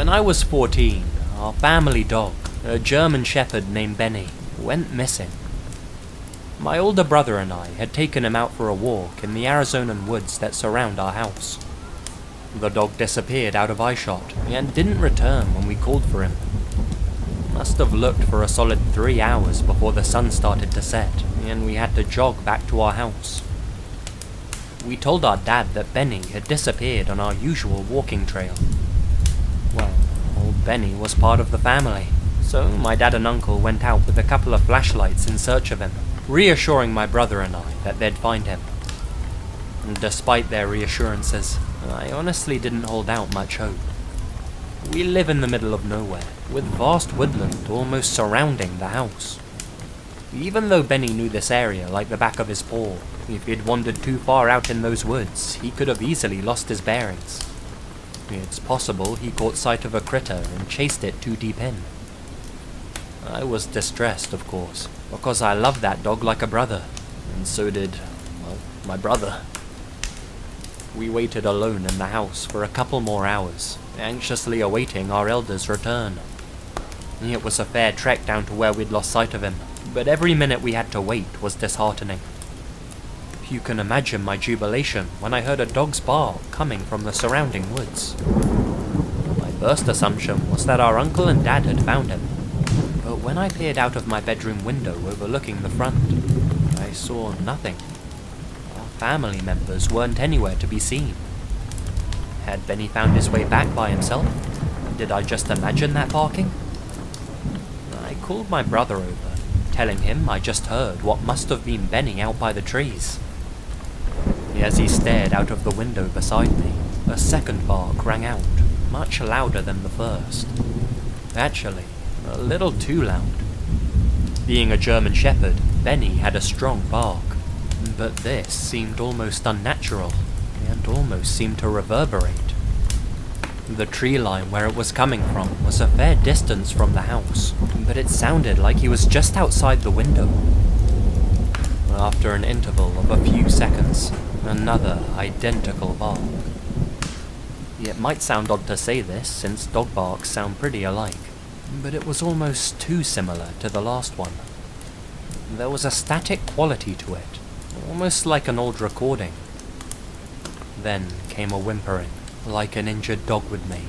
When I was 14, our family dog, a German Shepherd named Benny, went missing. My older brother and I had taken him out for a walk in the Arizonan woods that surround our house. The dog disappeared out of eyeshot and didn't return when we called for him. Must have looked for a solid 3 hours before the sun started to set, and we had to jog back to our house. We told our dad that Benny had disappeared on our usual walking trail. Well, old Benny was part of the family, so my dad and uncle went out with a couple of flashlights in search of him, reassuring my brother and I that they'd find him. And despite their reassurances, I honestly didn't hold out much hope. We live in the middle of nowhere, with vast woodland almost surrounding the house. Even though Benny knew this area like the back of his paw, if he'd wandered too far out in those woods, he could have easily lost his bearings. It's possible he caught sight of a critter and chased it too deep in. I was distressed, of course, because I loved that dog like a brother, and so did, well, my brother. We waited alone in the house for a couple more hours, anxiously awaiting our elder's return. It was a fair trek down to where we'd lost sight of him, but every minute we had to wait was disheartening. You can imagine my jubilation when I heard a dog's bark coming from the surrounding woods. My first assumption was that our uncle and dad had found him, but when I peered out of my bedroom window overlooking the front, I saw nothing. Our family members weren't anywhere to be seen. Had Benny found his way back by himself? Did I just imagine that barking? I called my brother over, telling him I just heard what must have been Benny out by the trees. As he stared out of the window beside me, a second bark rang out, much louder than the first. Actually, a little too loud. Being a German Shepherd, Benny had a strong bark, but this seemed almost unnatural, and almost seemed to reverberate. The tree line where it was coming from was a fair distance from the house, but it sounded like he was just outside the window. After an interval of a few seconds, another identical bark. It might sound odd to say this, since dog barks sound pretty alike, but it was almost too similar to the last one. There was a static quality to it, almost like an old recording. Then came a whimpering, like an injured dog would make.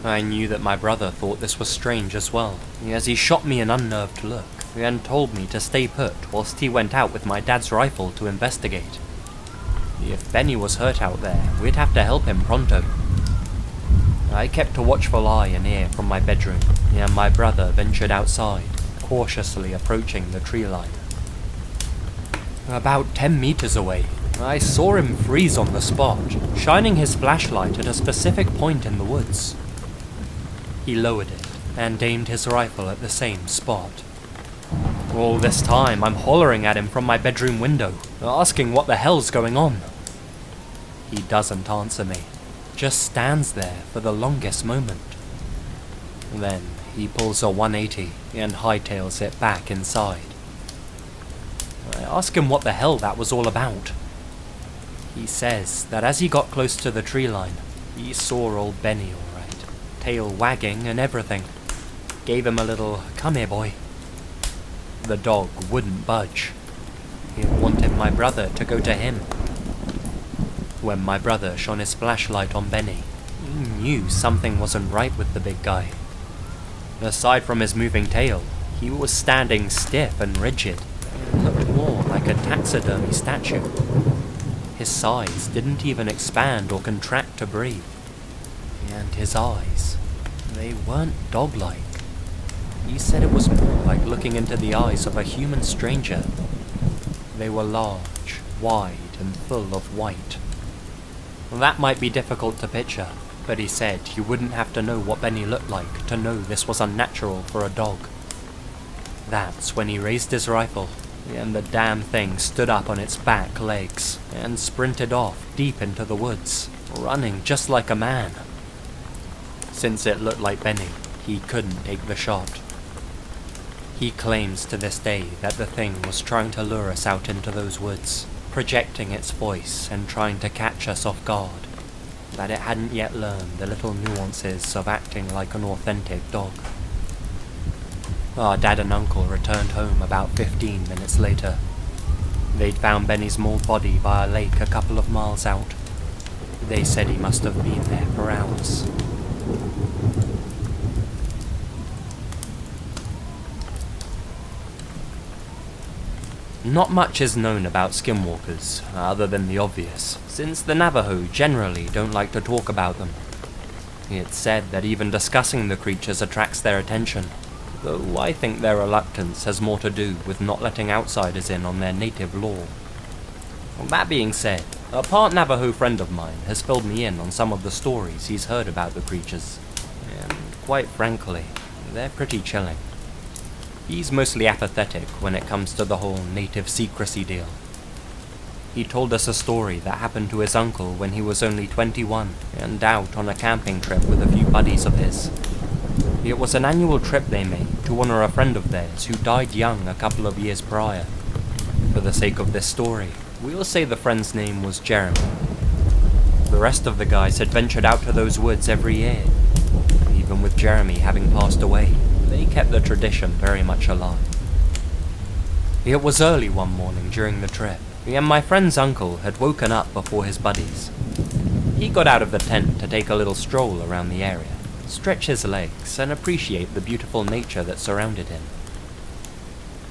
I knew that my brother thought this was strange as well, as he shot me an unnerved look, and told me to stay put whilst he went out with my dad's rifle to investigate. If Benny was hurt out there, we'd have to help him pronto. I kept a watchful eye and ear from my bedroom, and my brother ventured outside, cautiously approaching the tree line. About 10 meters away, I saw him freeze on the spot, shining his flashlight at a specific point in the woods. He lowered it and aimed his rifle at the same spot. All this time, I'm hollering at him from my bedroom window, asking what the hell's going on. He doesn't answer me, just stands there for the longest moment. Then he pulls a 180 and hightails it back inside. I ask him what the hell that was all about. He says that as he got close to the tree line, he saw old Benny alright, tail wagging and everything. Gave him a little, "Come here, boy." The dog wouldn't budge. He wanted my brother to go to him. When my brother shone his flashlight on Benny, he knew something wasn't right with the big guy. Aside from his moving tail, he was standing stiff and rigid, and looked more like a taxidermy statue. His sides didn't even expand or contract to breathe. And his eyes, they weren't dog-like. He said it was more like looking into the eyes of a human stranger. They were large, wide, and full of white. That might be difficult to picture, but he said you wouldn't have to know what Benny looked like to know this was unnatural for a dog. That's when he raised his rifle, and the damn thing stood up on its back legs and sprinted off deep into the woods, running just like a man. Since it looked like Benny, he couldn't take the shot. He claims to this day that the thing was trying to lure us out into those woods, projecting its voice and trying to catch us off guard. that it hadn't yet learned the little nuances of acting like an authentic dog. Our dad and uncle returned home about 15 minutes later. They'd found Benny's mauled body by a lake a couple of miles out. They said he must have been there for hours. Not much is known about skinwalkers, other than the obvious, since the Navajo generally don't like to talk about them. It's said that even discussing the creatures attracts their attention, though I think their reluctance has more to do with not letting outsiders in on their native lore. That being said, a part Navajo friend of mine has filled me in on some of the stories he's heard about the creatures, and quite frankly, they're pretty chilling. He's mostly apathetic when it comes to the whole native secrecy deal. He told us a story that happened to his uncle when he was only 21 and out on a camping trip with a few buddies of his. It was an annual trip they made to honor a friend of theirs who died young a couple of years prior. For the sake of this story, we'll say the friend's name was Jeremy. The rest of the guys had ventured out to those woods every year. Even with Jeremy having passed away, they kept the tradition very much alive. It was early one morning during the trip, and my friend's uncle had woken up before his buddies. He got out of the tent to take a little stroll around the area, stretch his legs, and appreciate the beautiful nature that surrounded him.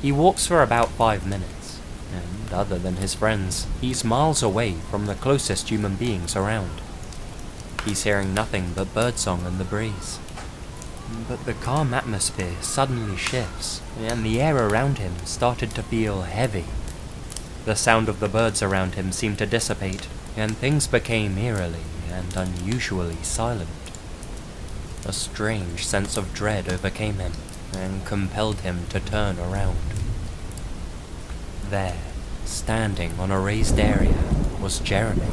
He walks for about 5 minutes, and other than his friends, he's miles away from the closest human beings around. He's hearing nothing but birdsong and the breeze. But the calm atmosphere suddenly shifts, and the air around him started to feel heavy. The sound of the birds around him seemed to dissipate, and things became eerily and unusually silent. A strange sense of dread overcame him, and compelled him to turn around. There, standing on a raised area, was Jeremy.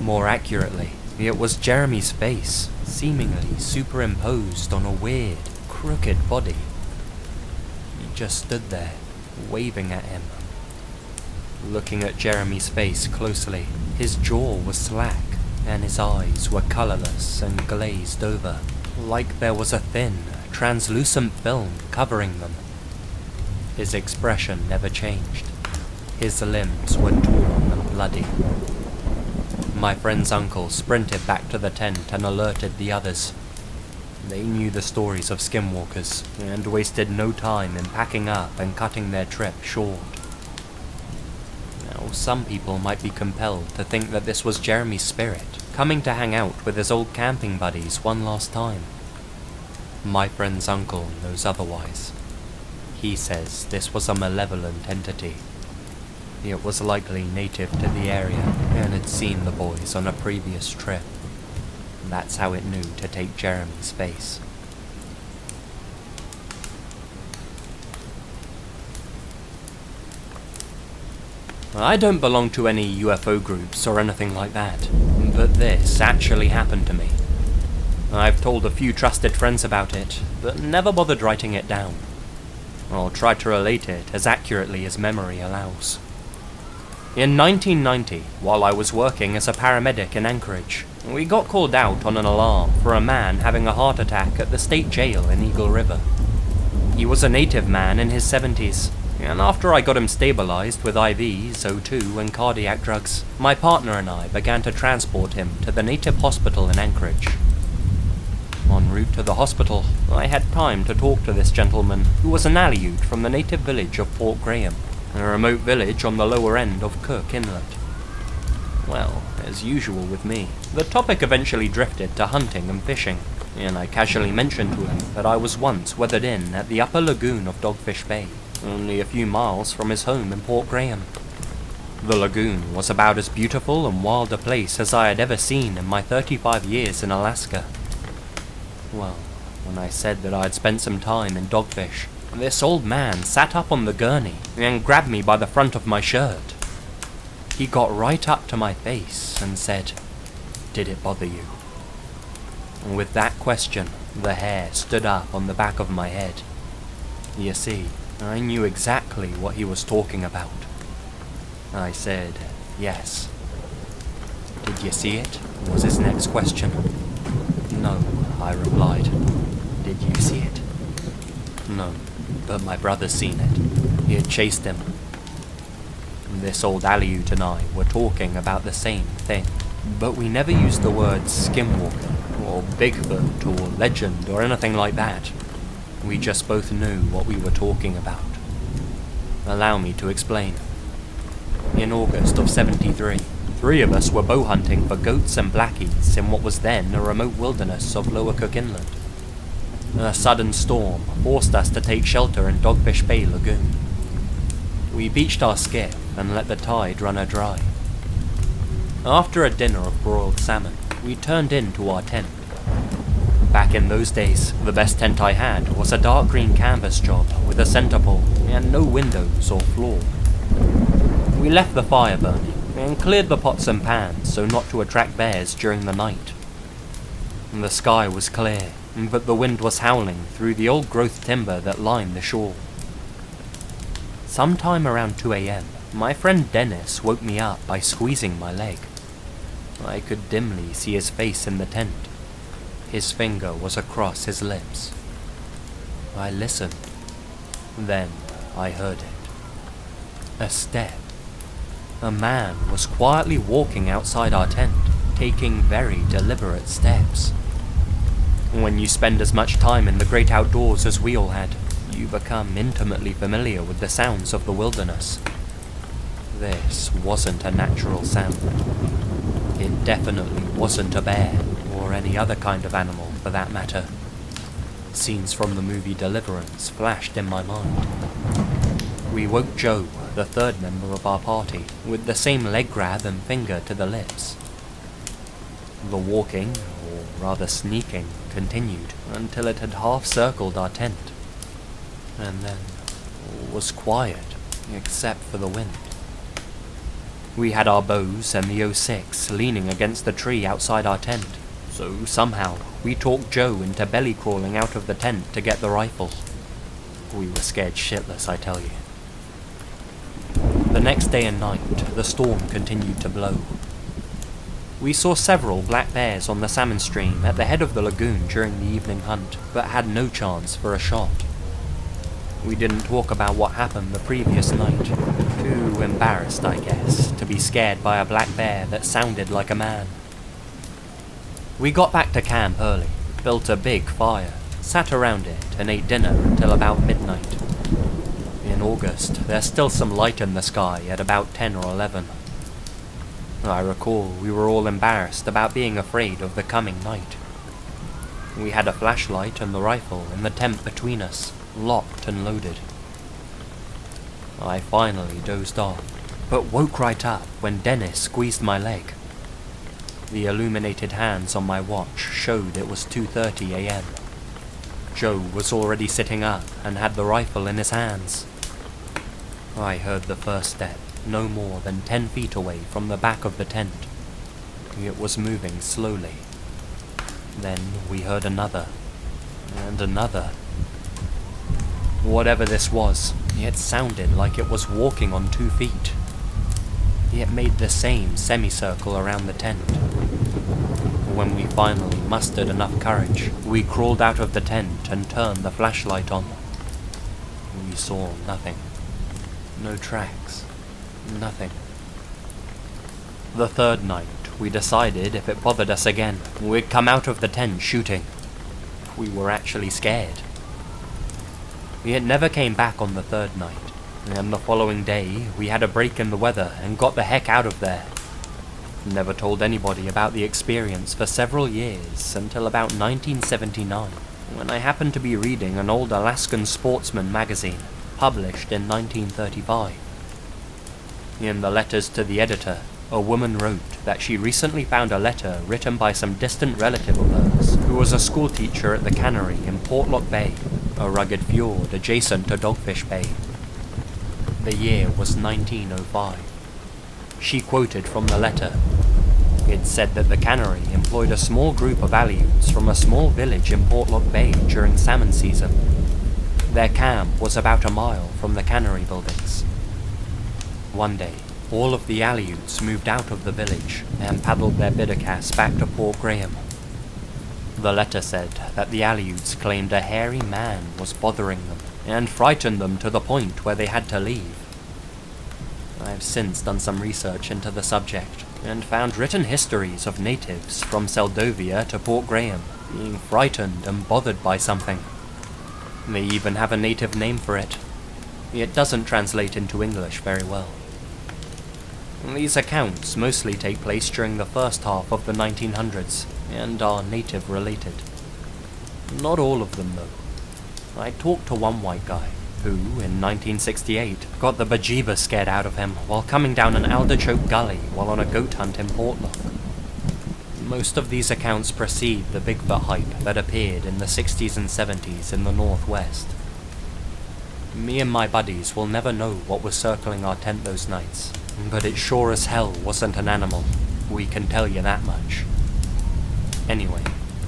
More accurately, it was Jeremy's face, seemingly superimposed on a weird, crooked body. He just stood there, waving at him. Looking at Jeremy's face closely, his jaw was slack, and his eyes were colorless and glazed over, like there was a thin, translucent film covering them. His expression never changed. His limbs were torn and bloody. My friend's uncle sprinted back to the tent and alerted the others. They knew the stories of skinwalkers, and wasted no time in packing up and cutting their trip short. Now, some people might be compelled to think that this was Jeremy's spirit, coming to hang out with his old camping buddies one last time. My friend's uncle knows otherwise. He says this was a malevolent entity. It was likely native to the area, and had seen the boys on a previous trip. That's how it knew to take Jeremy's face. I don't belong to any UFO groups or anything like that, but this actually happened to me. I've told a few trusted friends about it, but never bothered writing it down. I'll try to relate it as accurately as memory allows. In 1990, while I was working as a paramedic in Anchorage, we got called out on an alarm for a man having a heart attack at the state jail in Eagle River. He was a native man in his 70s, and after I got him stabilized with IVs, O2, and cardiac drugs, my partner and I began to transport him to the native hospital in Anchorage. En route to the hospital, I had time to talk to this gentleman who was an Aleut from the native village of Port Graham, a remote village on the lower end of Cook Inlet. Well, as usual with me, the topic eventually drifted to hunting and fishing, and I casually mentioned to him that I was once weathered in at the upper lagoon of Dogfish Bay, only a few miles from his home in Port Graham. The lagoon was about as beautiful and wild a place as I had ever seen in my 35 years in Alaska. Well, when I said that I had spent some time in Dogfish, this old man sat up on the gurney and grabbed me by the front of my shirt. He got right up to my face and said, "Did it bother you?" With that question, the hair stood up on the back of my head. You see, I knew exactly what he was talking about. I said, yes. "Did you see it?" was his next question. "No," I replied. "Did you see it?" "No, but my brother's seen it. He had chased him." This old Aleut and I were talking about the same thing, but we never used the words Skinwalker, or Bigfoot, or legend, or anything like that. We just both knew what we were talking about. Allow me to explain. In August of '73, 3 of us were bow hunting for goats and blackies in what was then a remote wilderness of Lower Cook Inland. A sudden storm forced us to take shelter in Dogfish Bay lagoon. We beached our skiff and let the tide run her dry. After a dinner of broiled salmon, we turned into our tent. Back in those days, the best tent I had was a dark green canvas job with a center pole and no windows or floor. We left the fire burning and cleared the pots and pans so not to attract bears during the night. The sky was clear, but the wind was howling through the old-growth timber that lined the shore. Sometime around 2 a.m, my friend Dennis woke me up by squeezing my leg. I could dimly see his face in the tent. His finger was across his lips. I listened. Then I heard it. A step. A man was quietly walking outside our tent, taking very deliberate steps. When you spend as much time in the great outdoors as we all had, you become intimately familiar with the sounds of the wilderness. This wasn't a natural sound. It definitely wasn't a bear, or any other kind of animal for that matter. Scenes from the movie Deliverance flashed in my mind. We woke Joe, the 3rd member of our party, with the same leg grab and finger to the lips. The walking, or rather sneaking, continued until it had half-circled our tent. And then was quiet, except for the wind. We had our bows and the 06 leaning against the tree outside our tent, so somehow we talked Joe into belly crawling out of the tent to get the rifle. We were scared shitless, I tell you. The next day and night, the storm continued to blow. We saw several black bears on the salmon stream at the head of the lagoon during the evening hunt, but had no chance for a shot. We didn't talk about what happened the previous night. Too embarrassed, I guess, to be scared by a black bear that sounded like a man. We got back to camp early, built a big fire, sat around it and ate dinner until about midnight. In August, there's still some light in the sky at about 10 or 11. I recall we were all embarrassed about being afraid of the coming night. We had a flashlight and the rifle in the tent between us, locked and loaded. I finally dozed off, but woke right up when Dennis squeezed my leg. The illuminated hands on my watch showed it was 2:30 a.m. Joe was already sitting up and had the rifle in his hands. I heard the first step, no more than 10 feet away from the back of the tent. It was moving slowly. Then we heard another, and another. Whatever this was, it sounded like it was walking on 2 feet. It made the same semicircle around the tent. When we finally mustered enough courage, we crawled out of the tent and turned the flashlight on. We saw nothing. No tracks. Nothing. The 3rd night, we decided if it bothered us again, we'd come out of the tent shooting. We were actually scared. It never came back on the 3rd night, and the following day we had a break in the weather and got the heck out of there. Never told anybody about the experience for several years until about 1979, when I happened to be reading an old Alaskan Sportsman magazine, published in 1935. In the letters to the editor, a woman wrote that she recently found a letter written by some distant relative of hers, who was a schoolteacher at the cannery in Portlock Bay, a rugged fjord adjacent to Dogfish Bay. The year was 1905. She quoted from the letter. It said that the cannery employed a small group of Aleuts from a small village in Portlock Bay during salmon season. Their camp was about a mile from the cannery buildings. One day, All of the Aleuts moved out of the village and paddled their biddercas back to Port Graham. The letter said that the Aleuts claimed a hairy man was bothering them and frightened them to the point where they had to leave. I've since done some research into the subject and found written histories of natives from Seldovia to Port Graham being frightened and bothered by something. They even have a native name for it. It doesn't translate into English very well. These accounts mostly take place during the first half of the 1900s and are native related. Not all of them though. I talked to one white guy who, in 1968, got the bejeebus scared out of him while coming down an alderchoke gully while on a goat hunt in Portlock. Most of these accounts precede the Bigfoot hype that appeared in the 60s and 70s in the Northwest. Me and my buddies will never know what was circling our tent those nights, but it sure as hell wasn't an animal, we can tell you that much. Anyway,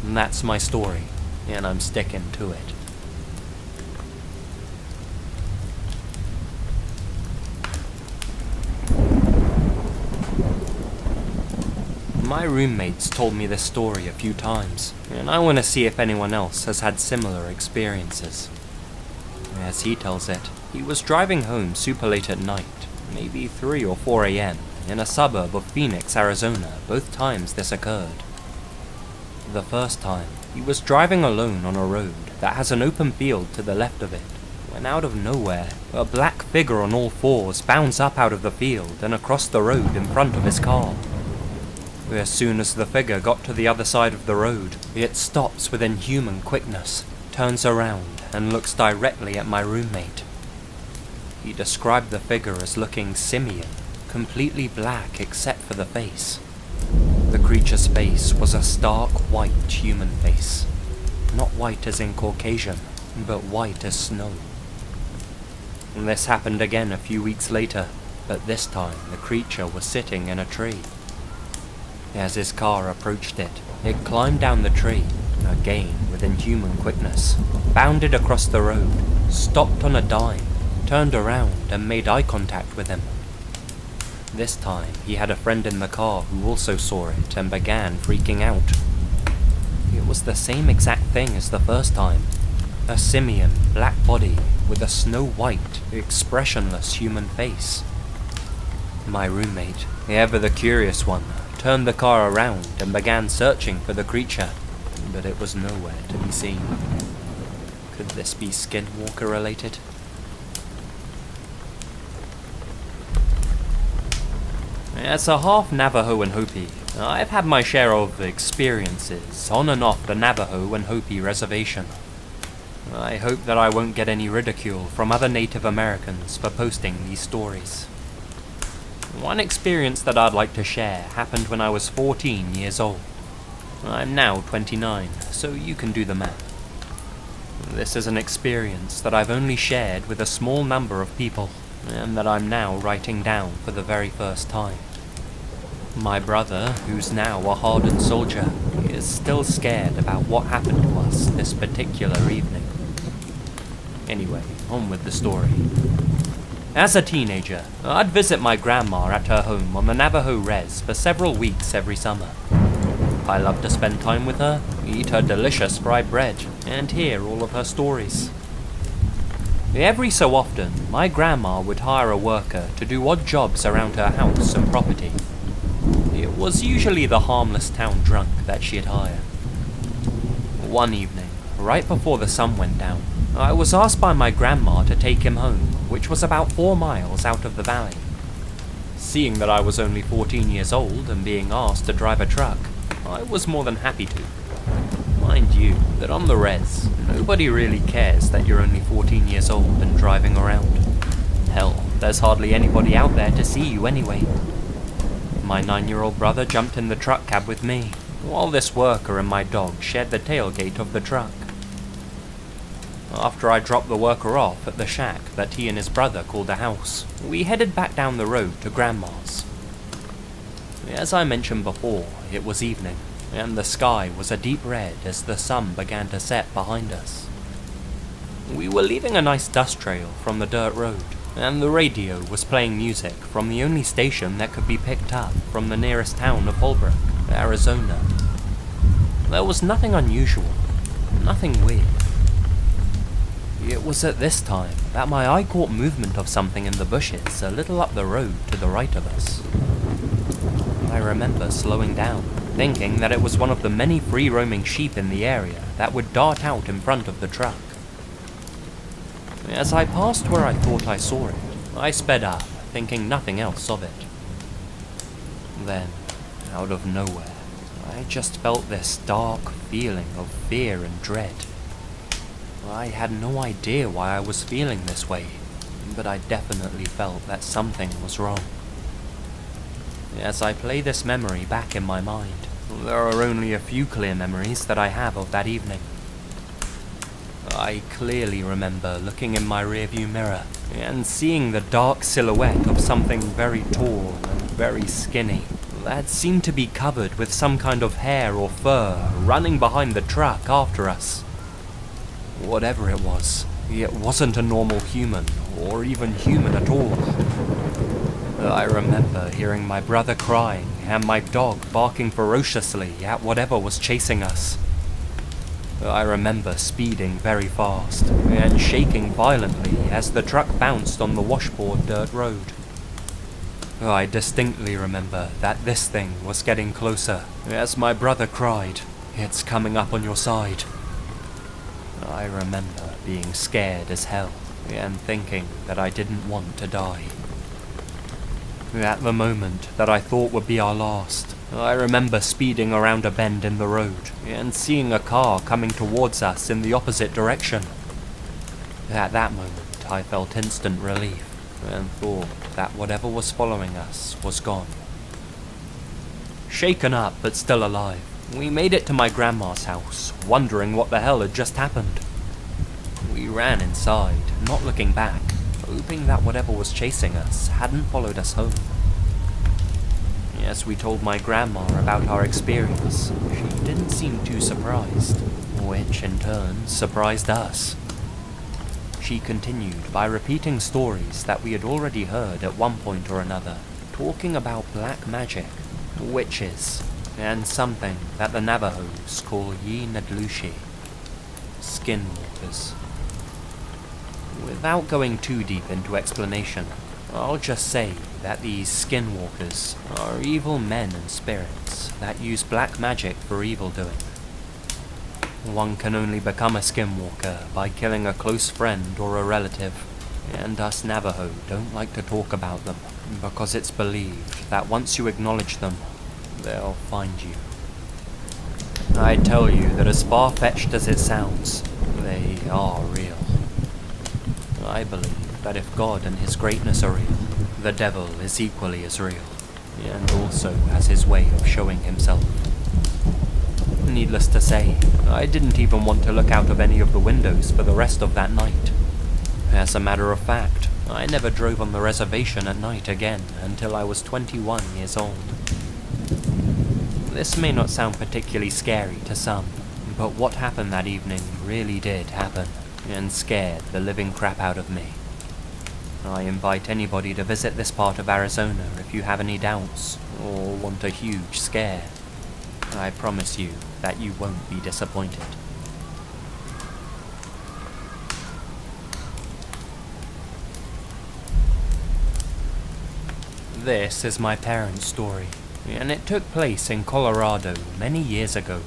that's my story, and I'm sticking to it. My roommates told me this story a few times, and I want to see if anyone else has had similar experiences. As he tells it, he was driving home super late at night, maybe 3 or 4 a.m., in a suburb of Phoenix, Arizona, both times this occurred. The first time, he was driving alone on a road that has an open field to the left of it, when out of nowhere, a black figure on all fours bounds up out of the field and across the road in front of his car. As soon as the figure got to the other side of the road, it stops with inhuman quickness, turns around, and looks directly at my roommate. He described the figure as looking simian, completely black except for the face. The creature's face was a stark white human face. Not white as in Caucasian, but white as snow. This happened again a few weeks later, but this time the creature was sitting in a tree. As his car approached it, it climbed down the tree, again with inhuman quickness, bounded across the road, stopped on a dime, turned around and made eye contact with him. This time he had a friend in the car who also saw it and began freaking out. It was the same exact thing as the first time. A simian black body with a snow-white, expressionless human face. My roommate, ever the curious one, turned the car around and began searching for the creature, but it was nowhere to be seen. Could this be Skinwalker related? As a half Navajo and Hopi, I've had my share of experiences on and off the Navajo and Hopi reservation. I hope that I won't get any ridicule from other Native Americans for posting these stories. One experience that I'd like to share happened when I was 14 years old. I'm now 29, so you can do the math. This is an experience that I've only shared with a small number of people, and that I'm now writing down for the very first time. My brother, who's now a hardened soldier, is still scared about what happened to us this particular evening. Anyway, on with the story. As a teenager, I'd visit my grandma at her home on the Navajo res for several weeks every summer. I loved to spend time with her, eat her delicious fried bread, and hear all of her stories. Every so often, my grandma would hire a worker to do odd jobs around her house and property. It was usually the harmless town drunk that she'd hire. One evening, right before the sun went down, I was asked by my grandma to take him home, which was about 4 miles out of the valley. Seeing that I was only 14 years old and being asked to drive a truck, I was more than happy to. Mind you, that on the res, nobody really cares that you're only 14 years old and driving around. Hell, there's hardly anybody out there to see you anyway. My 9-year-old brother jumped in the truck cab with me, while this worker and my dog shared the tailgate of the truck. After I dropped the worker off at the shack that he and his brother called a house, we headed back down the road to Grandma's. As I mentioned before, it was evening, and the sky was a deep red as the sun began to set behind us. We were leaving a nice dust trail from the dirt road, and the radio was playing music from the only station that could be picked up from the nearest town of Holbrook, Arizona. There was nothing unusual, nothing weird. It was at this time that my eye caught movement of something in the bushes a little up the road to the right of us. I remember slowing down, thinking that it was one of the many free-roaming sheep in the area that would dart out in front of the truck. As I passed where I thought I saw it, I sped up, thinking nothing else of it. Then, out of nowhere, I just felt this dark feeling of fear and dread. I had no idea why I was feeling this way, but I definitely felt that something was wrong. As I play this memory back in my mind, there are only a few clear memories that I have of that evening. I clearly remember looking in my rearview mirror and seeing the dark silhouette of something very tall and very skinny that seemed to be covered with some kind of hair or fur running behind the truck after us. Whatever it wasn't a normal human, or even human at all. I remember hearing my brother crying and my dog barking ferociously at whatever was chasing us. I remember speeding very fast and shaking violently as the truck bounced on the washboard dirt road. I distinctly remember that this thing was getting closer as my brother cried, "It's coming up on your side." I remember being scared as hell and thinking that I didn't want to die. At the moment that I thought would be our last, I remember speeding around a bend in the road and seeing a car coming towards us in the opposite direction. At that moment, I felt instant relief and thought that whatever was following us was gone. Shaken up but still alive, we made it to my grandma's house, wondering what the hell had just happened. We ran inside, not looking back, hoping that whatever was chasing us hadn't followed us home. As we told my grandma about our experience, she didn't seem too surprised, which in turn surprised us. She continued by repeating stories that we had already heard at one point or another, talking about black magic, witches, and something that the Navajos call Yee Naaldlooshii, Skinwalkers. Without going too deep into explanation, I'll just say that these Skinwalkers are evil men and spirits that use black magic for evil doing. One can only become a Skinwalker by killing a close friend or a relative, and us Navajo don't like to talk about them because it's believed that once you acknowledge them, they'll find you. I tell you that as far-fetched as it sounds, they are real. I believe that if God and his greatness are real, the devil is equally as real, and also has his way of showing himself. Needless to say, I didn't even want to look out of any of the windows for the rest of that night. As a matter of fact, I never drove on the reservation at night again until I was 21 years old. This may not sound particularly scary to some, but what happened that evening really did happen, and scared the living crap out of me. I invite anybody to visit this part of Arizona if you have any doubts, or want a huge scare. I promise you that you won't be disappointed. This is my parents' story, and it took place in Colorado many years ago,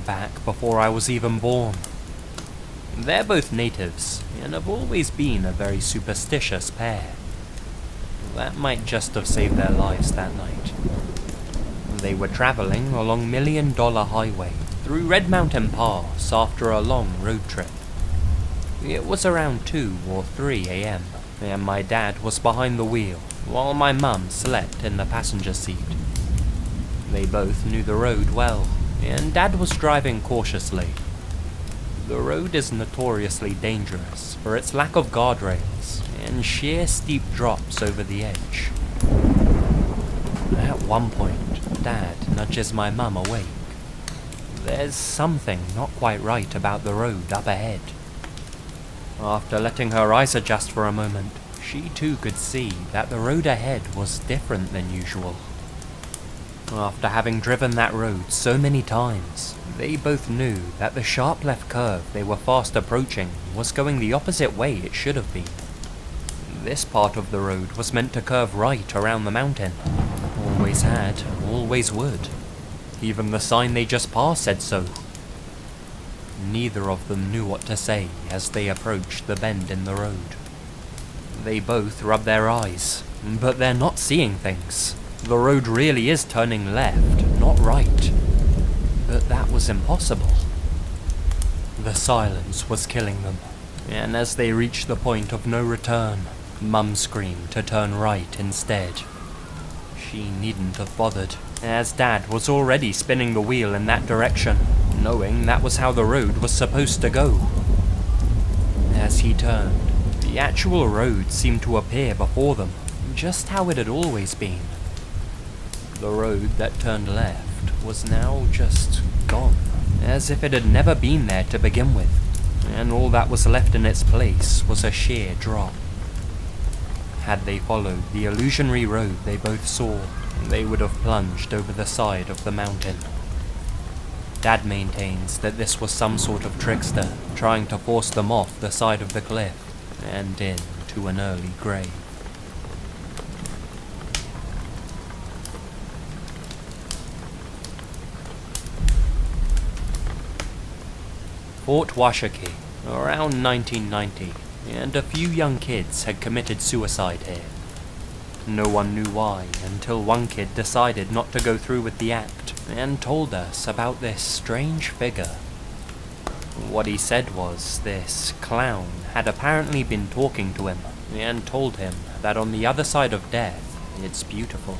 back before I was even born. They're both natives, and have always been a very superstitious pair. That might just have saved their lives that night. They were traveling along $1 Million Highway through Red Mountain Pass after a long road trip. It was around 2 or 3 a.m., and my dad was behind the wheel, while my mum slept in the passenger seat. They both knew the road well, and Dad was driving cautiously. The road is notoriously dangerous for its lack of guardrails and sheer steep drops over the edge. At one point, Dad nudges my mum awake. There's something not quite right about the road up ahead. After letting her eyes adjust for a moment, She too could see that the road ahead was different than usual. After having driven that road so many times, they both knew that the sharp left curve they were fast approaching was going the opposite way it should have been. This part of the road was meant to curve right around the mountain. Always had, always would. Even the sign they just passed said so. Neither of them knew what to say as they approached the bend in the road. They both rubbed their eyes, but they're not seeing things. The road really is turning left, not right. But that was impossible. The silence was killing them, and as they reached the point of no return, Mum screamed to turn right instead. She needn't have bothered, as Dad was already spinning the wheel in that direction, knowing that was how the road was supposed to go. As he turned, the actual road seemed to appear before them, just how it had always been. The road that turned left was now just gone, as if it had never been there to begin with, and all that was left in its place was a sheer drop. Had they followed the illusionary road they both saw, they would have plunged over the side of the mountain. Dad maintains that this was some sort of trickster trying to force them off the side of the cliff and into an early grave. Fort Washakie, around 1990, and a few young kids had committed suicide here. No one knew why until one kid decided not to go through with the act and told us about this strange figure. What he said was this clown had apparently been talking to him and told him that on the other side of death, it's beautiful.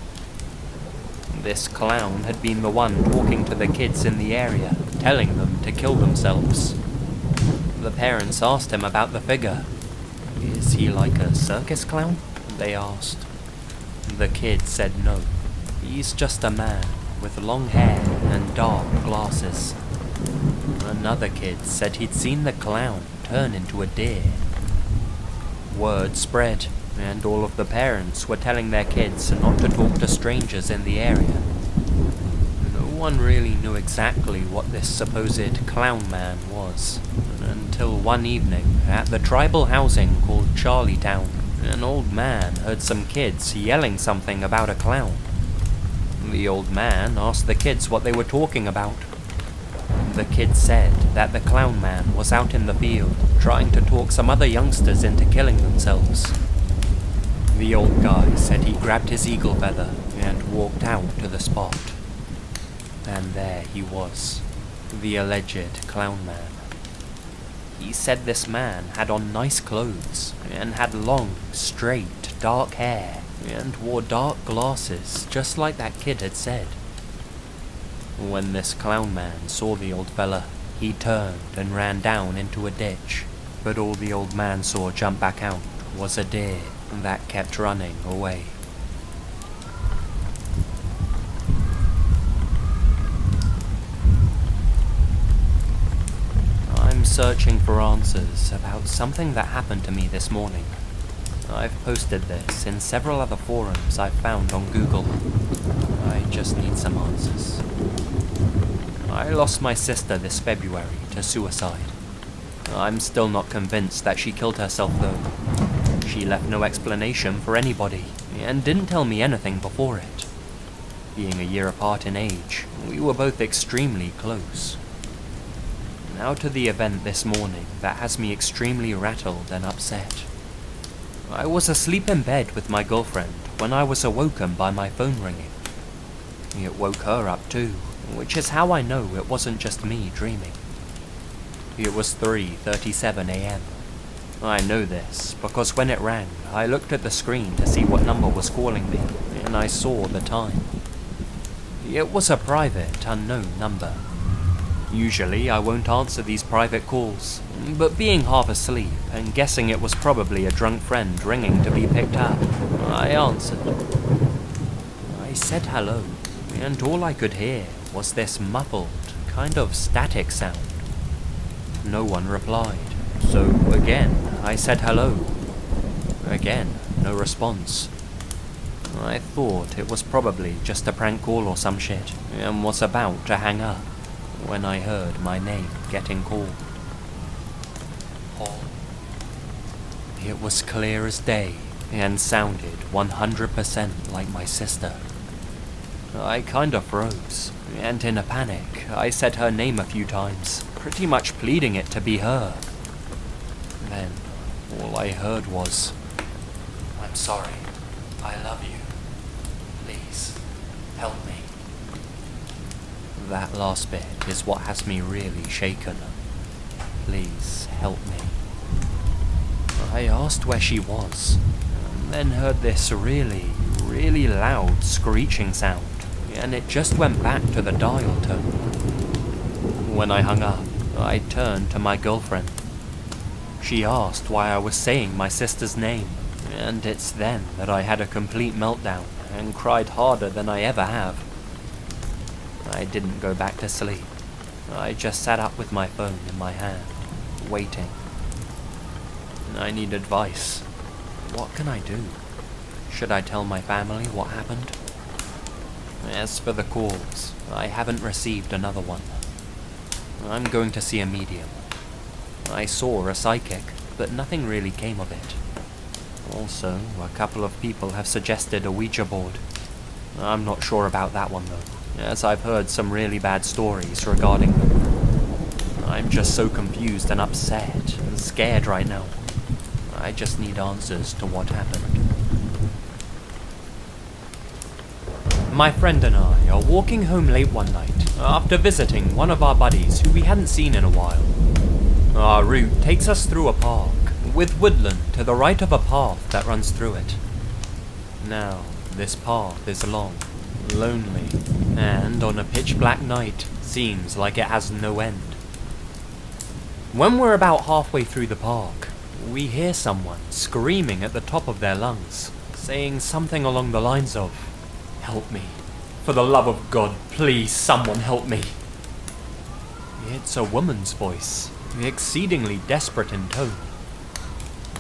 This clown had been the one talking to the kids in the area, telling them to kill themselves. The parents asked him about the figure. "Is he like a circus clown?" they asked. The kid said no. He's just a man with long hair and dark glasses. Another kid said he'd seen the clown turn into a deer. Word spread, and all of the parents were telling their kids not to talk to strangers in the area. No one really knew exactly what this supposed clown man was, until one evening at the tribal housing called Charlietown, an old man heard some kids yelling something about a clown. The old man asked the kids what they were talking about. The kids said that the clown man was out in the field trying to talk some other youngsters into killing themselves. The old guy said he grabbed his eagle feather and walked out to the spot. And there he was, the alleged clown man. He said this man had on nice clothes and had long, straight, dark hair and wore dark glasses just like that kid had said. When this clown man saw the old fella, he turned and ran down into a ditch, but all the old man saw jump back out was a deer that kept running away. I'm searching for answers about something that happened to me this morning. I've posted this in several other forums I've found on Google. I just need some answers. I lost my sister this February to suicide. I'm still not convinced that she killed herself though. She left no explanation for anybody, and didn't tell me anything before it. Being a year apart in age, we were both extremely close. Now to the event this morning that has me extremely rattled and upset. I was asleep in bed with my girlfriend when I was awoken by my phone ringing. It woke her up too, which is how I know it wasn't just me dreaming. It was 3:37 a.m. I know this because when it rang, I looked at the screen to see what number was calling me, and I saw the time. It was a private, unknown number. Usually I won't answer these private calls, but being half asleep and guessing it was probably a drunk friend ringing to be picked up, I answered. I said hello, and all I could hear was this muffled, kind of static sound. No one replied, so again I said hello. Again, no response. I thought it was probably just a prank call or some shit, and was about to hang up when I heard my name getting called. Paul. It was clear as day and sounded 100% like my sister. I kinda froze, and in a panic, I said her name a few times, pretty much pleading it to be her. Then, all I heard was, "I'm sorry. I love you. Please, help me." That last bit is what has me really shaken. Please, help me. I asked where she was, and then heard this really, really loud screeching sound, and it just went back to the dial tone. When I hung up, I turned to my girlfriend. She asked why I was saying my sister's name, and it's then that I had a complete meltdown and cried harder than I ever have. I didn't go back to sleep. I just sat up with my phone in my hand, waiting. I need advice. What can I do? Should I tell my family what happened? As for the calls, I haven't received another one. I'm going to see a medium. I saw a psychic, but nothing really came of it. Also, a couple of people have suggested a Ouija board. I'm not sure about that one though, as I've heard some really bad stories regarding them. I'm just so confused and upset and scared right now. I just need answers to what happened. My friend and I are walking home late one night after visiting one of our buddies who we hadn't seen in a while. Our route takes us through a park, with woodland to the right of a path that runs through it. Now, this path is long, lonely, and on a pitch black night, seems like it has no end. When we're about halfway through the park, we hear someone screaming at the top of their lungs, saying something along the lines of, "Help me. For the love of God, please, someone help me." It's a woman's voice, exceedingly desperate in tone.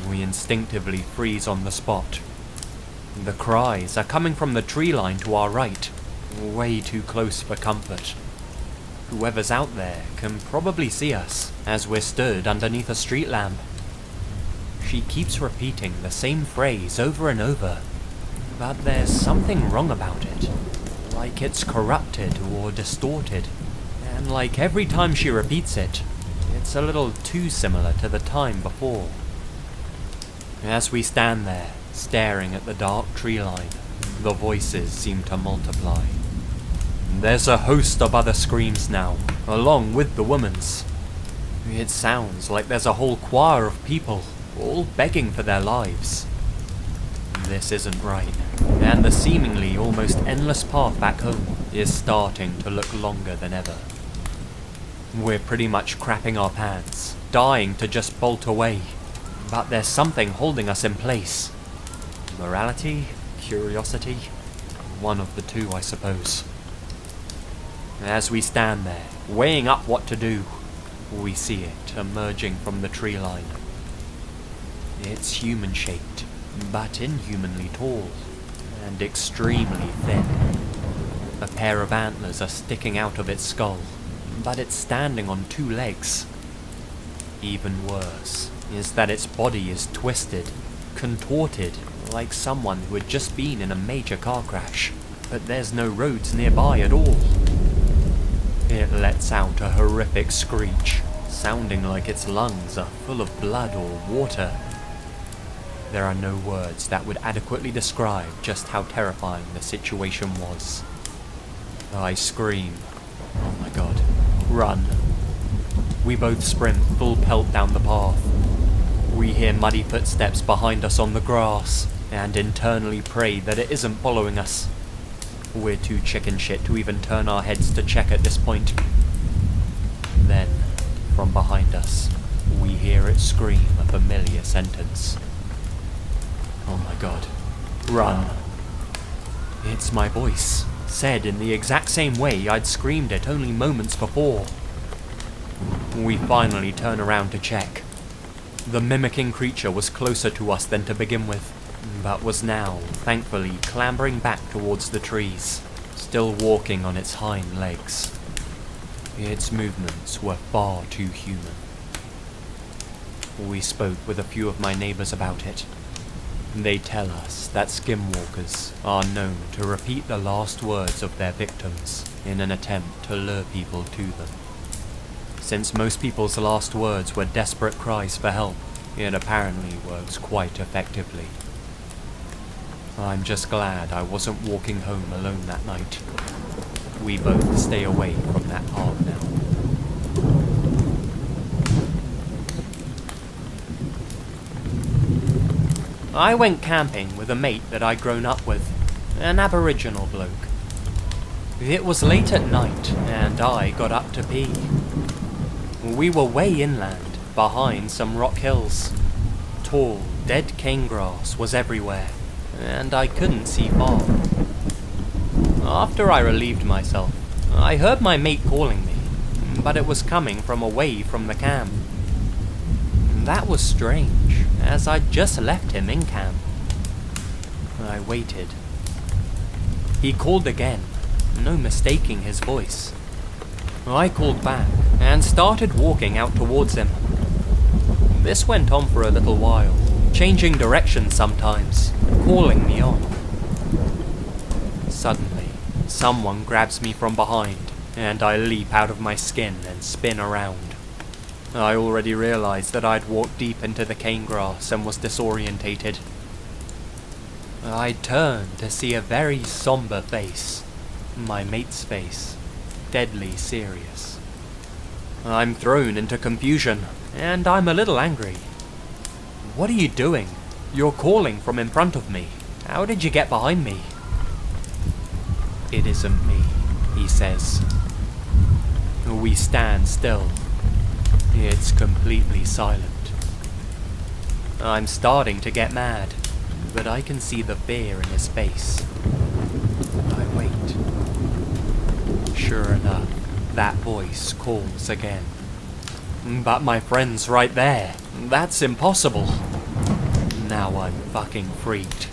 We instinctively freeze on the spot. The cries are coming from the tree line to our right, way too close for comfort. Whoever's out there can probably see us, as we're stood underneath a street lamp. She keeps repeating the same phrase over and over, but there's something wrong about it. Like it's corrupted or distorted, and like every time she repeats it, it's a little too similar to the time before. As we stand there, staring at the dark tree line, the voices seem to multiply. There's a host of other screams now, along with the woman's. It sounds like there's a whole choir of people, all begging for their lives. This isn't right, and the seemingly almost endless path back home is starting to look longer than ever. We're pretty much crapping our pants, dying to just bolt away, but there's something holding us in place. Morality? Curiosity? One of the two, I suppose. As we stand there, weighing up what to do, we see it emerging from the tree line. It's human-shaped, but inhumanly tall, and extremely thin. A pair of antlers are sticking out of its skull, but it's standing on two legs. Even worse is that its body is twisted, contorted, like someone who had just been in a major car crash, but there's no roads nearby at all. It lets out a horrific screech, sounding like its lungs are full of blood or water. There are no words that would adequately describe just how terrifying the situation was. I scream, "Oh my god, run." We both sprint full pelt down the path. We hear muddy footsteps behind us on the grass, and internally pray that it isn't following us. We're too chicken shit to even turn our heads to check at this point. Then, from behind us, we hear it scream a familiar sentence. Oh my god. Run. It's my voice, said in the exact same way I'd screamed it only moments before. We finally turn around to check. The mimicking creature was closer to us than to begin with, but was now, thankfully, clambering back towards the trees, still walking on its hind legs. Its movements were far too human. We spoke with a few of my neighbors about it. They tell us that skinwalkers are known to repeat the last words of their victims in an attempt to lure people to them. Since most people's last words were desperate cries for help, it apparently works quite effectively. I'm just glad I wasn't walking home alone that night. We both stay away from that park now. I went camping with a mate that I'd grown up with, an Aboriginal bloke. It was late at night, and I got up to pee. We were way inland, behind some rock hills. Tall, dead cane grass was everywhere, and I couldn't see far. After I relieved myself, I heard my mate calling me, but it was coming from away from the camp. That was strange, as I'd just left him in camp. I waited. He called again, no mistaking his voice. I called back and started walking out towards him. This went on for a little while, changing direction sometimes, calling me on. Suddenly, someone grabs me from behind, and I leap out of my skin and spin around. I already realized that I'd walked deep into the cane grass and was disorientated. I turned to see a very somber face, my mate's face, deadly serious. I'm thrown into confusion, and I'm a little angry. What are you doing? You're calling from in front of me. How did you get behind me? It isn't me, he says. We stand still. It's completely silent. I'm starting to get mad, but I can see the fear in his face. I wait. Sure enough, that voice calls again. But my friend's right there. That's impossible. Now I'm fucking freaked.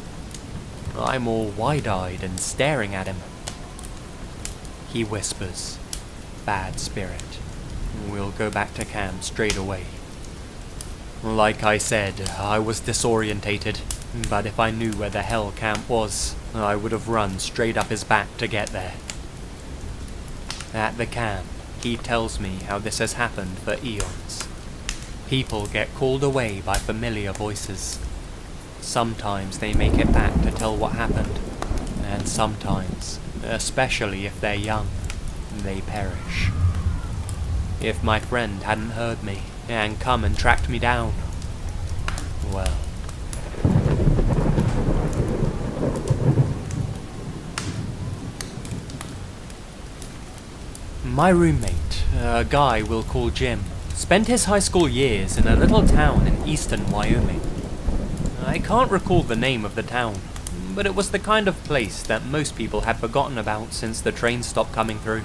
I'm all wide-eyed and staring at him. He whispers, "Bad spirit. We'll go back to camp straight away." Like I said, I was disorientated, but if I knew where the hell camp was, I would have run straight up his back to get there. At the camp, he tells me how this has happened for eons. People get called away by familiar voices. Sometimes they make it back to tell what happened, and sometimes, especially if they're young, they perish. If my friend hadn't heard me and come and tracked me down, well... My roommate, a guy we'll call Jim, spent his high school years in a little town in eastern Wyoming. I can't recall the name of the town, but it was the kind of place that most people had forgotten about since the train stopped coming through.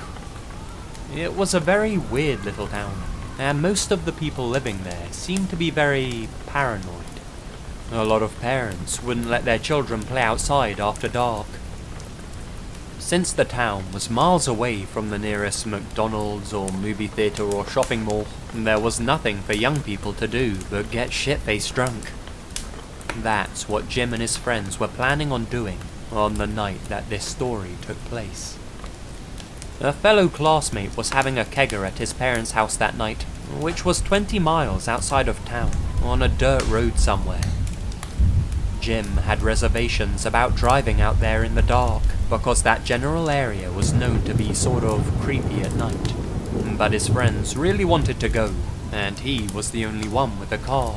It was a very weird little town, and most of the people living there seemed to be very paranoid. A lot of parents wouldn't let their children play outside after dark. Since the town was miles away from the nearest McDonald's or movie theatre or shopping mall, there was nothing for young people to do but get shit-faced drunk. That's what Jim and his friends were planning on doing on the night that this story took place. A fellow classmate was having a kegger at his parents' house that night, which was 20 miles outside of town, on a dirt road somewhere. Jim had reservations about driving out there in the dark, because that general area was known to be sort of creepy at night. But his friends really wanted to go, and he was the only one with a car.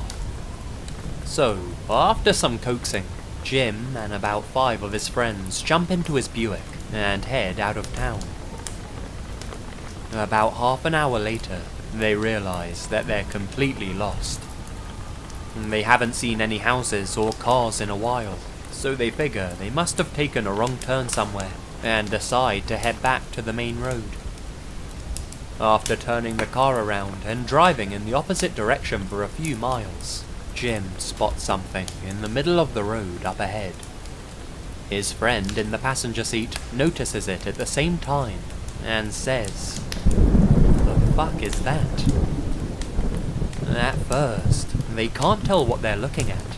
So, after some coaxing, Jim and about 5 of his friends jump into his Buick and head out of town. About half an hour later, they realize that they're completely lost. They haven't seen any houses or cars in a while, so they figure they must have taken a wrong turn somewhere, and decide to head back to the main road. After turning the car around and driving in the opposite direction for a few miles, Jim spots something in the middle of the road up ahead. His friend in the passenger seat notices it at the same time and says, "The fuck is that?" At first, they can't tell what they're looking at,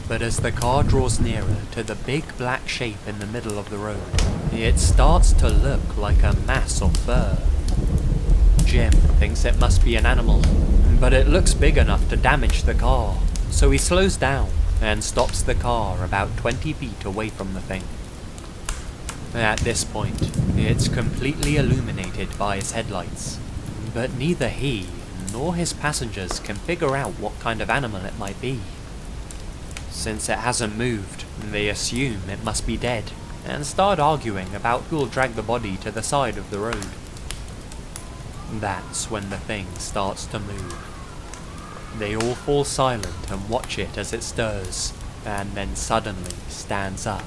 but as the car draws nearer to the big black shape in the middle of the road, it starts to look like a mass of fur. Jim thinks it must be an animal, but it looks big enough to damage the car, so he slows down and stops the car about 20 feet away from the thing. At this point, it's completely illuminated by his headlights, but neither he nor his passengers can figure out what kind of animal it might be. Since it hasn't moved, they assume it must be dead, and start arguing about who'll drag the body to the side of the road. That's when the thing starts to move. They all fall silent and watch it as it stirs, and then suddenly stands up.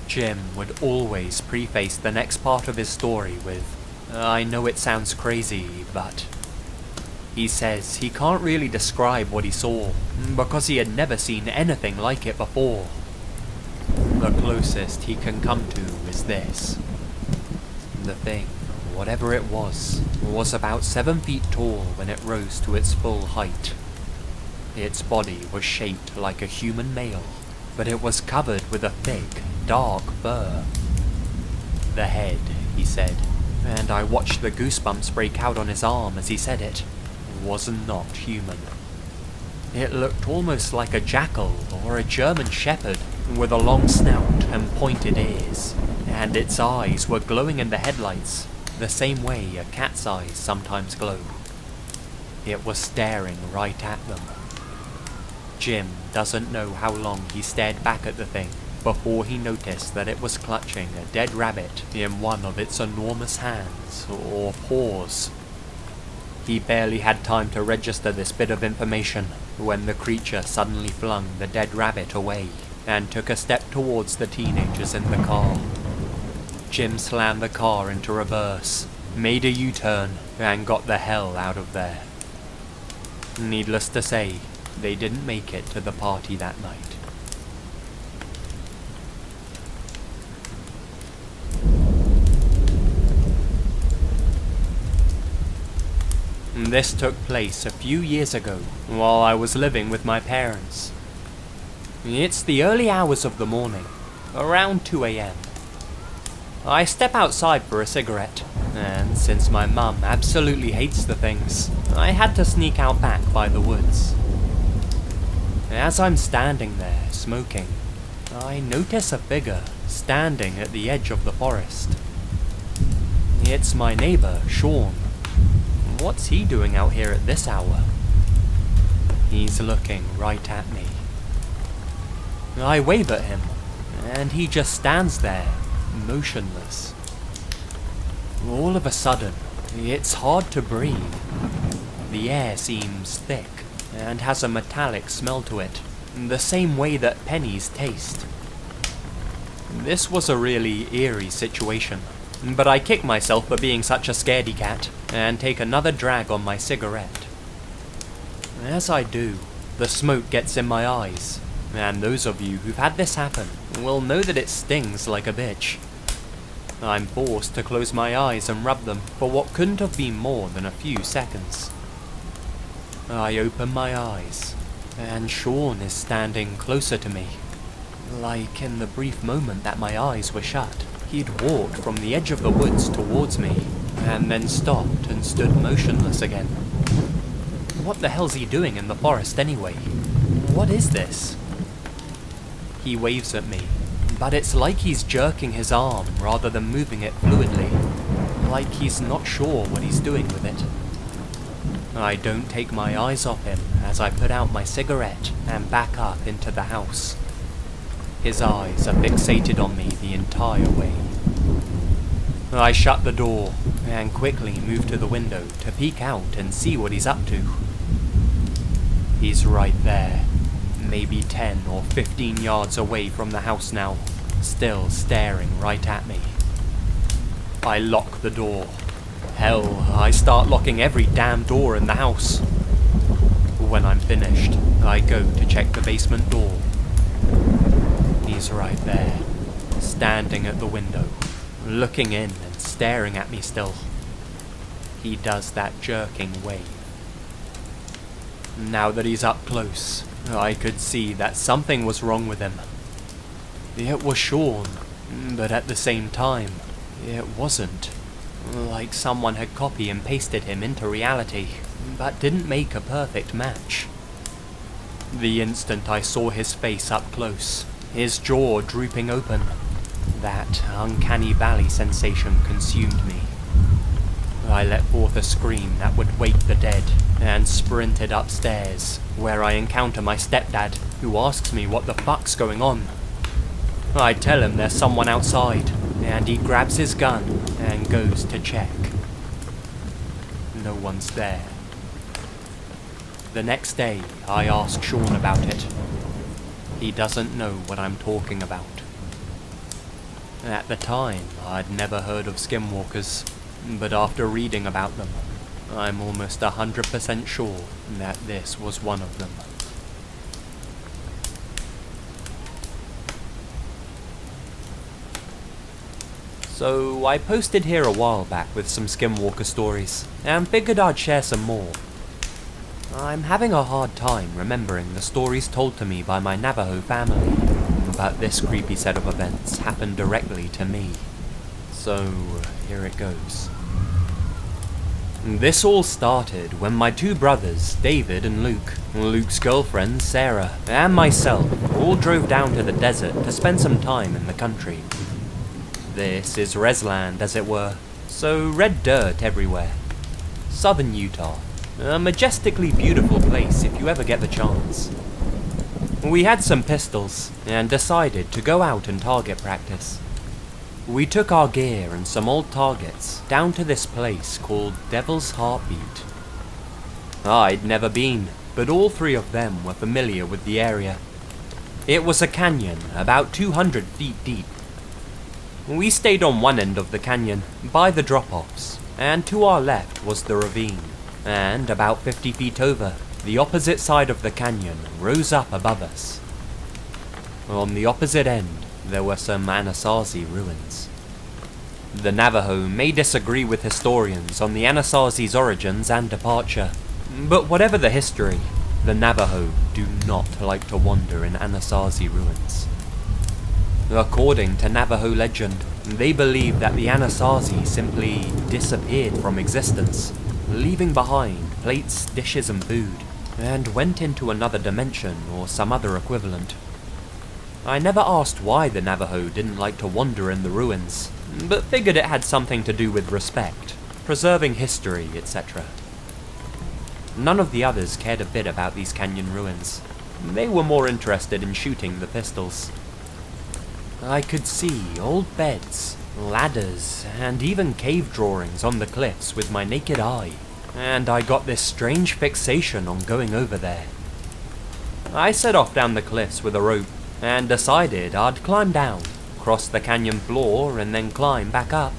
Jim would always preface the next part of his story with, "I know it sounds crazy, but..." He says he can't really describe what he saw, because he had never seen anything like it before. The closest he can come to is this. The thing, whatever it was about 7 feet tall when it rose to its full height. Its body was shaped like a human male, but it was covered with a thick, dark fur. The head, he said, and I watched the goosebumps break out on his arm as he said it, was not human. It looked almost like a jackal or a German shepherd, with a long snout and pointed ears, and its eyes were glowing in the headlights, the same way a cat's eyes sometimes glow. It was staring right at them. Jim doesn't know how long he stared back at the thing before he noticed that it was clutching a dead rabbit in one of its enormous hands, or paws. He barely had time to register this bit of information when the creature suddenly flung the dead rabbit away and took a step towards the teenagers in the car. Jim slammed the car into reverse, made a U-turn, and got the hell out of there. Needless to say, they didn't make it to the party that night. This took place a few years ago, while I was living with my parents. It's the early hours of the morning, around 2 AM. I step outside for a cigarette, and since my mum absolutely hates the things, I had to sneak out back by the woods. As I'm standing there, smoking, I notice a figure standing at the edge of the forest. It's my neighbour, Sean. What's he doing out here at this hour? He's looking right at me. I wave at him, and he just stands there, motionless. All of a sudden, it's hard to breathe. The air seems thick, and has a metallic smell to it, the same way that pennies taste. This was a really eerie situation, but I kick myself for being such a scaredy cat, and take another drag on my cigarette. As I do, the smoke gets in my eyes, and those of you who've had this happen will know that it stings like a bitch. I'm forced to close my eyes and rub them for what couldn't have been more than a few seconds. I open my eyes, and Sean is standing closer to me. Like in the brief moment that my eyes were shut, he'd walked from the edge of the woods towards me, and then stopped and stood motionless again. What the hell's he doing in the forest anyway? What is this? He waves at me, but it's like he's jerking his arm rather than moving it fluidly, like he's not sure what he's doing with it. I don't take my eyes off him as I put out my cigarette and back up into the house. His eyes are fixated on me the entire way. I shut the door and quickly move to the window to peek out and see what he's up to. He's right there, maybe 10 or 15 yards away from the house now, still staring right at me. I lock the door Hell, I start locking every damn door in the house. When I'm finished, I go to check the basement door. He's right there, standing at the window, looking in and staring at me still. He does that jerking wave. Now that he's up close, I could see that something was wrong with him. It was Sean, but at the same time, it wasn't. Like someone had copy and pasted him into reality, but didn't make a perfect match. The instant I saw his face up close, his jaw drooping open, that Uncanny Valley sensation consumed me. I let forth a scream that would wake the dead, and sprinted upstairs, where I encounter my stepdad, who asks me what the fuck's going on. I tell him there's someone outside, and he grabs his gun and goes to check. No one's there. The next day, I ask Sean about it. He doesn't know what I'm talking about. At the time, I'd never heard of Skinwalkers, but after reading about them, I'm almost 100% sure that this was one of them. So I posted here a while back with some Skinwalker stories, and figured I'd share some more. I'm having a hard time remembering the stories told to me by my Navajo family, but this creepy set of events happened directly to me. So here it goes. This all started when my two brothers, David and Luke, Luke's girlfriend, Sarah, and myself all drove down to the desert to spend some time in the country. This is Resland, as it were, so red dirt everywhere. Southern Utah, a majestically beautiful place if you ever get the chance. We had some pistols, and decided to go out and target practice. We took our gear and some old targets down to this place called Devil's Heartbeat. I'd never been, but all three of them were familiar with the area. It was a canyon about 200 feet deep. We stayed on one end of the canyon, by the drop-offs, and to our left was the ravine, and about 50 feet over, the opposite side of the canyon rose up above us. On the opposite end, there were some Anasazi ruins. The Navajo may disagree with historians on the Anasazi's origins and departure, but whatever the history, the Navajo do not like to wander in Anasazi ruins. According to Navajo legend, they believe that the Anasazi simply disappeared from existence, leaving behind plates, dishes and food, and went into another dimension or some other equivalent. I never asked why the Navajo didn't like to wander in the ruins, but figured it had something to do with respect, preserving history, etc. None of the others cared a bit about these canyon ruins. They were more interested in shooting the pistols. I could see old beds, ladders, and even cave drawings on the cliffs with my naked eye, and I got this strange fixation on going over there. I set off down the cliffs with a rope, and decided I'd climb down, cross the canyon floor, and then climb back up.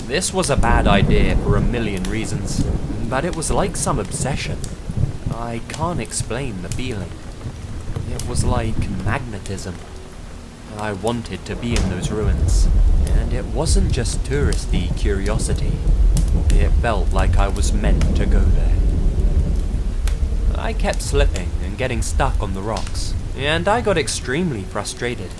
This was a bad idea for a million reasons, but it was like some obsession. I can't explain the feeling. It was like magnetism. I wanted to be in those ruins, and it wasn't just touristy curiosity. It felt like I was meant to go there. I kept slipping and getting stuck on the rocks, and I got extremely frustrated.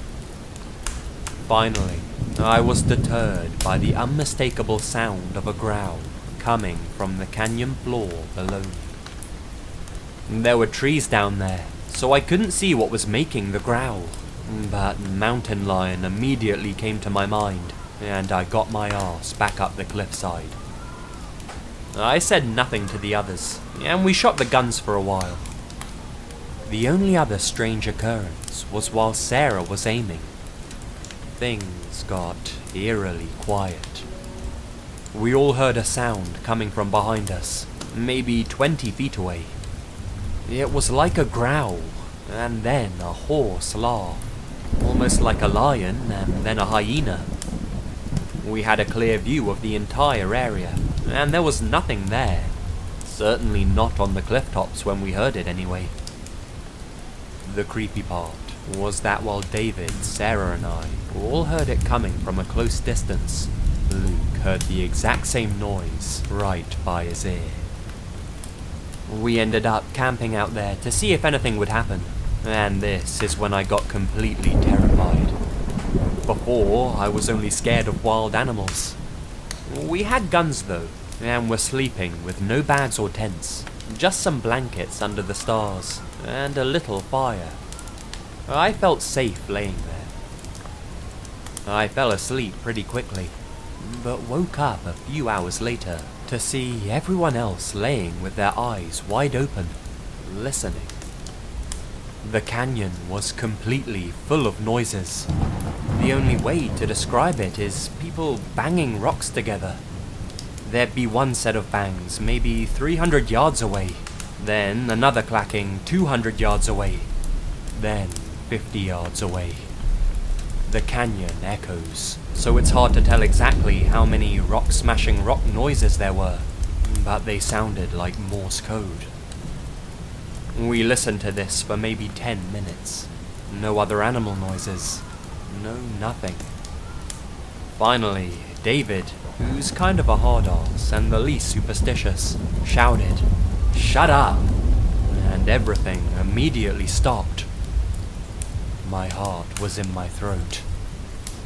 Finally, I was deterred by the unmistakable sound of a growl coming from the canyon floor below me. There were trees down there, so I couldn't see what was making the growl, but mountain lion immediately came to my mind, and I got my ass back up the cliffside. I said nothing to the others, and we shot the guns for a while. The only other strange occurrence was while Sarah was aiming. Things got eerily quiet. We all heard a sound coming from behind us, maybe 20 feet away. It was like a growl, and then a hoarse laugh, almost like a lion and then a hyena. We had a clear view of the entire area, and there was nothing there. Certainly not on the cliff tops when we heard it anyway. The creepy part was that while David, Sarah and I all heard it coming from a close distance, Luke heard the exact same noise right by his ear. We ended up camping out there to see if anything would happen, and this is when I got completely terrified. Before, I was only scared of wild animals. We had guns though, and were sleeping with no bags or tents, just some blankets under the stars, and a little fire. I felt safe laying there. I fell asleep pretty quickly, but woke up a few hours later to see everyone else laying with their eyes wide open, listening. The canyon was completely full of noises. The only way to describe it is people banging rocks together. There'd be one set of bangs maybe 300 yards away, then another clacking 200 yards away, then 50 yards away. The canyon echoes, so it's hard to tell exactly how many rock-smashing rock noises there were, but they sounded like Morse code. We listened to this for maybe 10 minutes. No other animal noises. No nothing. Finally, David, who's kind of a hard-ass and the least superstitious, shouted, "Shut up!" And everything immediately stopped. My heart was in my throat.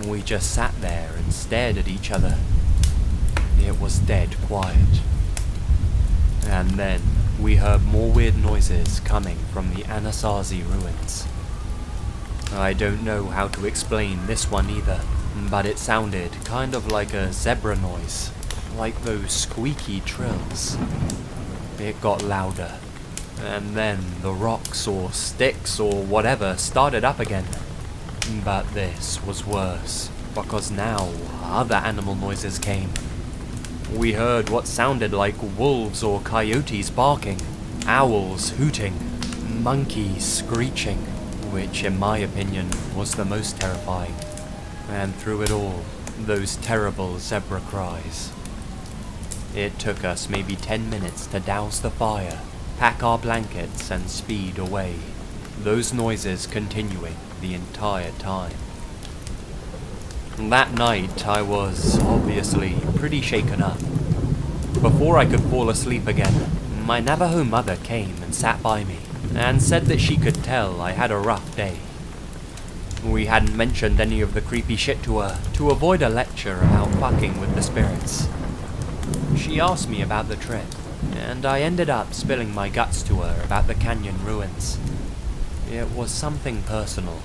We just sat there and stared at each other. It was dead quiet. And then we heard more weird noises coming from the Anasazi ruins. I don't know how to explain this one either, but it sounded kind of like a zebra noise, like those squeaky trills. It got louder, and then the rocks or sticks or whatever started up again. But this was worse, because now other animal noises came. We heard what sounded like wolves or coyotes barking, owls hooting, monkeys screeching, which in my opinion was the most terrifying. And through it all, those terrible zebra cries. It took us maybe 10 minutes to douse the fire, pack our blankets and speed away, those noises continuing the entire time. That night I was, obviously, pretty shaken up. Before I could fall asleep again, my Navajo mother came and sat by me, and said that she could tell I had a rough day. We hadn't mentioned any of the creepy shit to her, to avoid a lecture about fucking with the spirits. She asked me about the trip, and I ended up spilling my guts to her about the canyon ruins. It was something personal.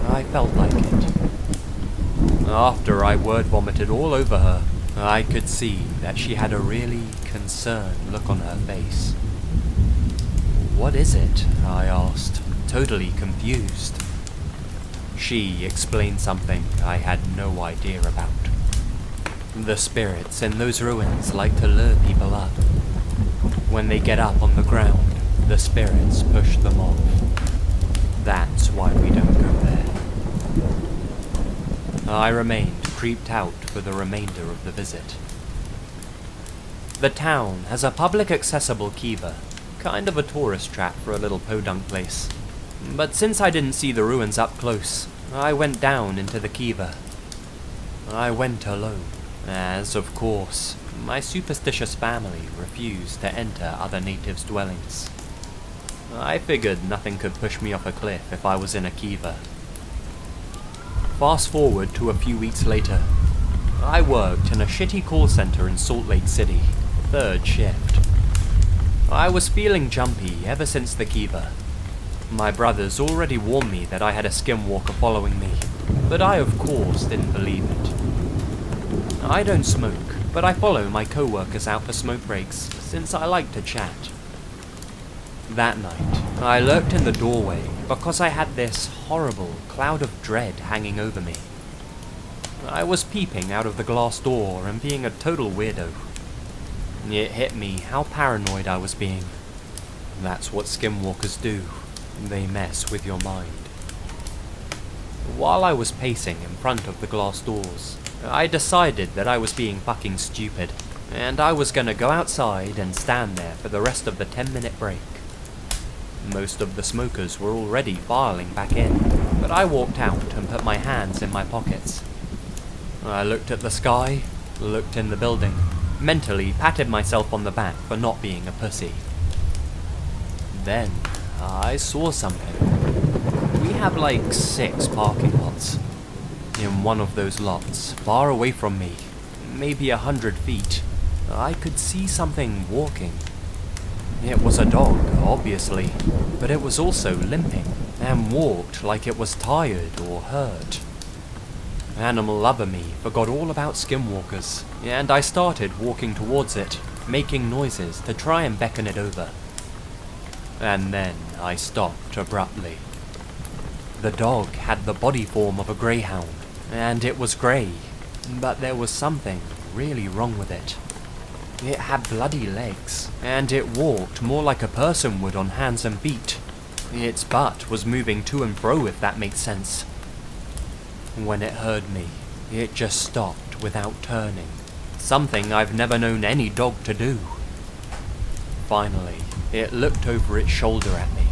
I felt like it. After I word vomited all over her, I could see that she had a really concerned look on her face. "What is it?" I asked, totally confused. She explained something I had no idea about. The spirits in those ruins like to lure people up. When they get up on the ground, the spirits push them off. That's why we don't go there. I remained creeped out for the remainder of the visit. The town has a public accessible kiva, kind of a tourist trap for a little podunk place. But since I didn't see the ruins up close, I went down into the kiva. I went alone, as, of course, my superstitious family refused to enter other natives' dwellings. I figured nothing could push me off a cliff if I was in a kiva. Fast forward to a few weeks later. I worked in a shitty call center in Salt Lake City, 3rd shift. I was feeling jumpy ever since the kiva. My brothers already warned me that I had a Skinwalker following me, but I of course didn't believe it. I don't smoke, but I follow my co-workers out for smoke breaks, since I like to chat. That night, I lurked in the doorway because I had this horrible cloud of dread hanging over me. I was peeping out of the glass door and being a total weirdo. It hit me how paranoid I was being. That's what Skinwalkers do. They mess with your mind. While I was pacing in front of the glass doors, I decided that I was being fucking stupid, and I was gonna go outside and stand there for the rest of the 10-minute break. Most of the smokers were already filing back in, but I walked out and put my hands in my pockets. I looked at the sky, looked in the building, mentally patted myself on the back for not being a pussy. Then, I saw something. We have like 6 parking lots. In one of those lots, far away from me, maybe 100 feet, I could see something walking. It was a dog, obviously, but it was also limping, and walked like it was tired or hurt. Animal lover me forgot all about skinwalkers, and I started walking towards it, making noises to try and beckon it over. And then I stopped abruptly. The dog had the body form of a greyhound, and it was grey, but there was something really wrong with it. It had bloody legs, and it walked more like a person would on hands and feet. Its butt was moving to and fro, if that makes sense. When it heard me, it just stopped without turning, something I've never known any dog to do. Finally, it looked over its shoulder at me.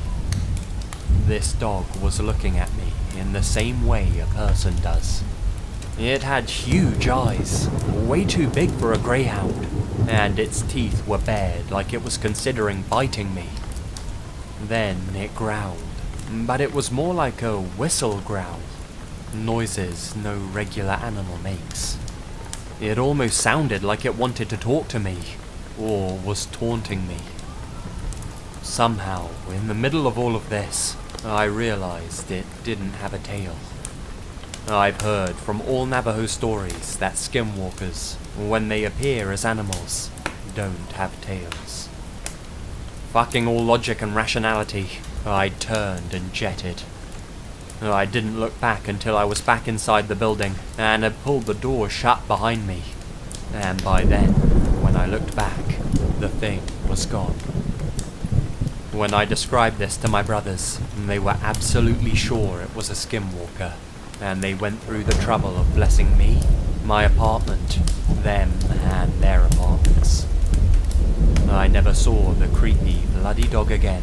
This dog was looking at me in the same way a person does. It had huge eyes, way too big for a greyhound, and its teeth were bared like it was considering biting me. Then it growled, but it was more like a whistle growl, noises no regular animal makes. It almost sounded like it wanted to talk to me, or was taunting me. Somehow, in the middle of all of this, I realized it didn't have a tail. I've heard from all Navajo stories that skinwalkers, when they appear as animals, don't have tails. Fucking all logic and rationality, I turned and jetted. I didn't look back until I was back inside the building and had pulled the door shut behind me. And by then, when I looked back, the thing was gone. When I described this to my brothers, they were absolutely sure it was a skinwalker, and they went through the trouble of blessing me, my apartment, them, and their apartments. I never saw the creepy, bloody dog again,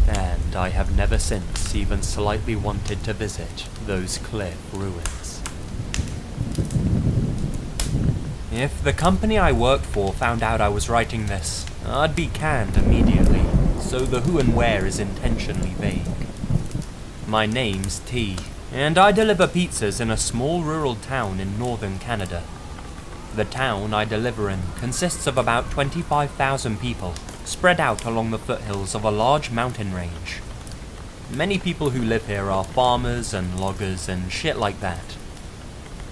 and I have never since even slightly wanted to visit those cliff ruins. If the company I worked for found out I was writing this, I'd be canned immediately, so the who and where is intentionally vague. My name's T, and I deliver pizzas in a small rural town in northern Canada. The town I deliver in consists of about 25,000 people, spread out along the foothills of a large mountain range. Many people who live here are farmers and loggers and shit like that.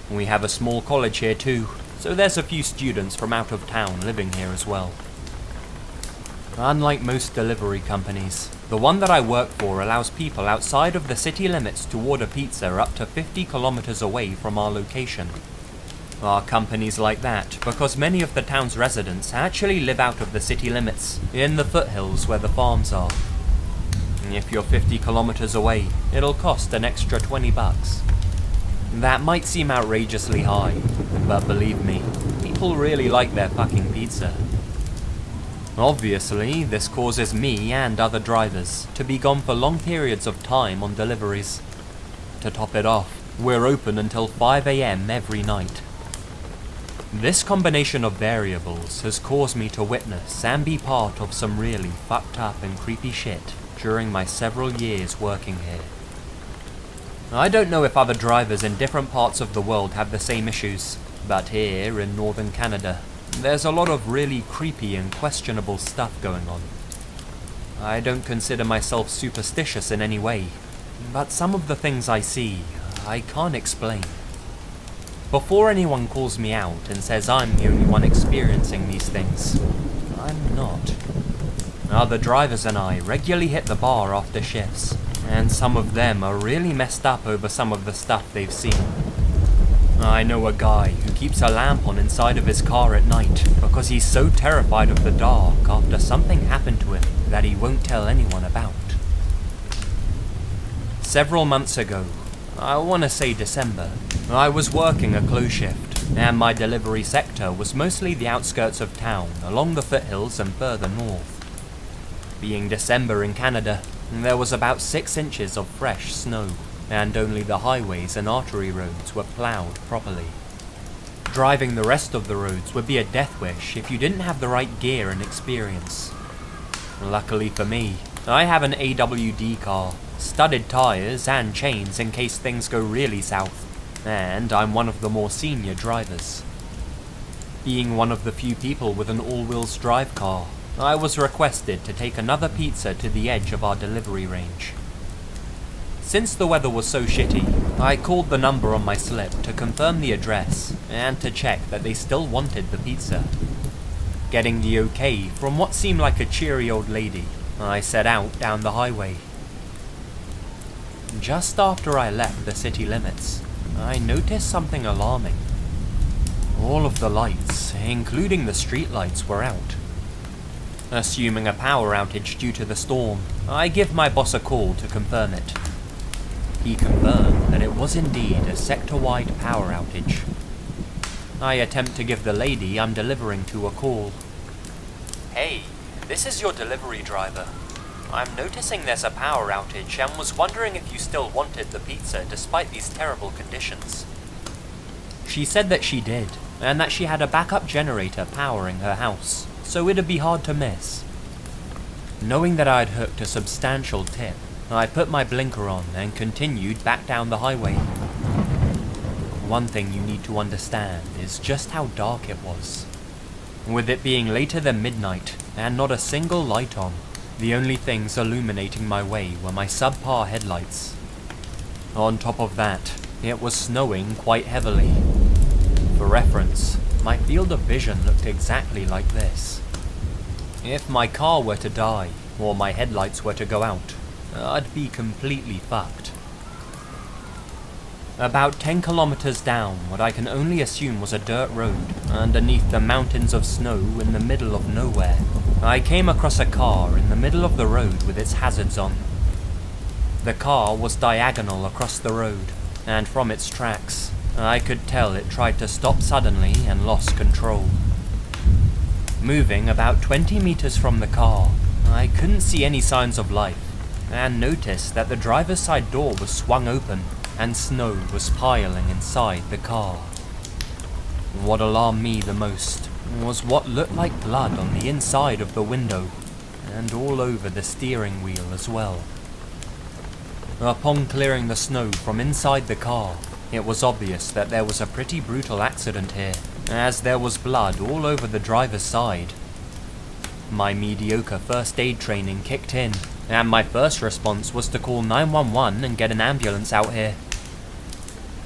We have a small college here too, so there's a few students from out of town living here as well. Unlike most delivery companies, the one that I work for allows people outside of the city limits to order pizza up to 50 kilometers away from our location. Our company's like that because many of the town's residents actually live out of the city limits, in the foothills where the farms are. If you're 50 kilometers away, it'll cost an extra $20. That might seem outrageously high, but believe me, people really like their fucking pizza. Obviously, this causes me and other drivers to be gone for long periods of time on deliveries. To top it off, we're open until 5 AM every night. This combination of variables has caused me to witness and be part of some really fucked up and creepy shit during my several years working here. I don't know if other drivers in different parts of the world have the same issues, but here in northern Canada, there's a lot of really creepy and questionable stuff going on. I don't consider myself superstitious in any way, but some of the things I see, I can't explain. Before anyone calls me out and says I'm the only one experiencing these things, I'm not. Other drivers and I regularly hit the bar after shifts, and some of them are really messed up over some of the stuff they've seen. I know a guy who keeps a lamp on inside of his car at night because he's so terrified of the dark after something happened to him that he won't tell anyone about. Several months ago, I want to say December, I was working a close shift, and my delivery sector was mostly the outskirts of town, along the foothills and further north. Being December in Canada, there was about 6 inches of fresh snow, and only the highways and artery roads were ploughed properly. Driving the rest of the roads would be a death wish if you didn't have the right gear and experience. Luckily for me, I have an AWD car, studded tyres and chains in case things go really south, and I'm one of the more senior drivers. Being one of the few people with an all-wheels drive car, I was requested to take another pizza to the edge of our delivery range. Since the weather was so shitty, I called the number on my slip to confirm the address and to check that they still wanted the pizza. Getting the okay from what seemed like a cheery old lady, I set out down the highway. Just after I left the city limits, I noticed something alarming. All of the lights, including the street lights, were out. Assuming a power outage due to the storm, I give my boss a call to confirm it. He confirmed that it was indeed a sector-wide power outage. I attempt to give the lady I'm delivering to a call. Hey, this is your delivery driver. I'm noticing there's a power outage and was wondering if you still wanted the pizza despite these terrible conditions. She said that she did, and that she had a backup generator powering her house, so it'd be hard to miss. Knowing that I'd hooked a substantial tip, I put my blinker on and continued back down the highway. One thing you need to understand is just how dark it was. With it being later than midnight and not a single light on, the only things illuminating my way were my subpar headlights. On top of that, it was snowing quite heavily. For reference, my field of vision looked exactly like this. If my car were to die, or my headlights were to go out, I'd be completely fucked. About 10 kilometers down what I can only assume was a dirt road, underneath the mountains of snow in the middle of nowhere, I came across a car in the middle of the road with its hazards on. The car was diagonal across the road, and from its tracks, I could tell it tried to stop suddenly and lost control. Moving about 20 meters from the car, I couldn't see any signs of life, and noticed that the driver's side door was swung open and snow was piling inside the car. What alarmed me the most was what looked like blood on the inside of the window and all over the steering wheel as well. Upon clearing the snow from inside the car, it was obvious that there was a pretty brutal accident here, as there was blood all over the driver's side. My mediocre first aid training kicked in, and my first response was to call 911 and get an ambulance out here.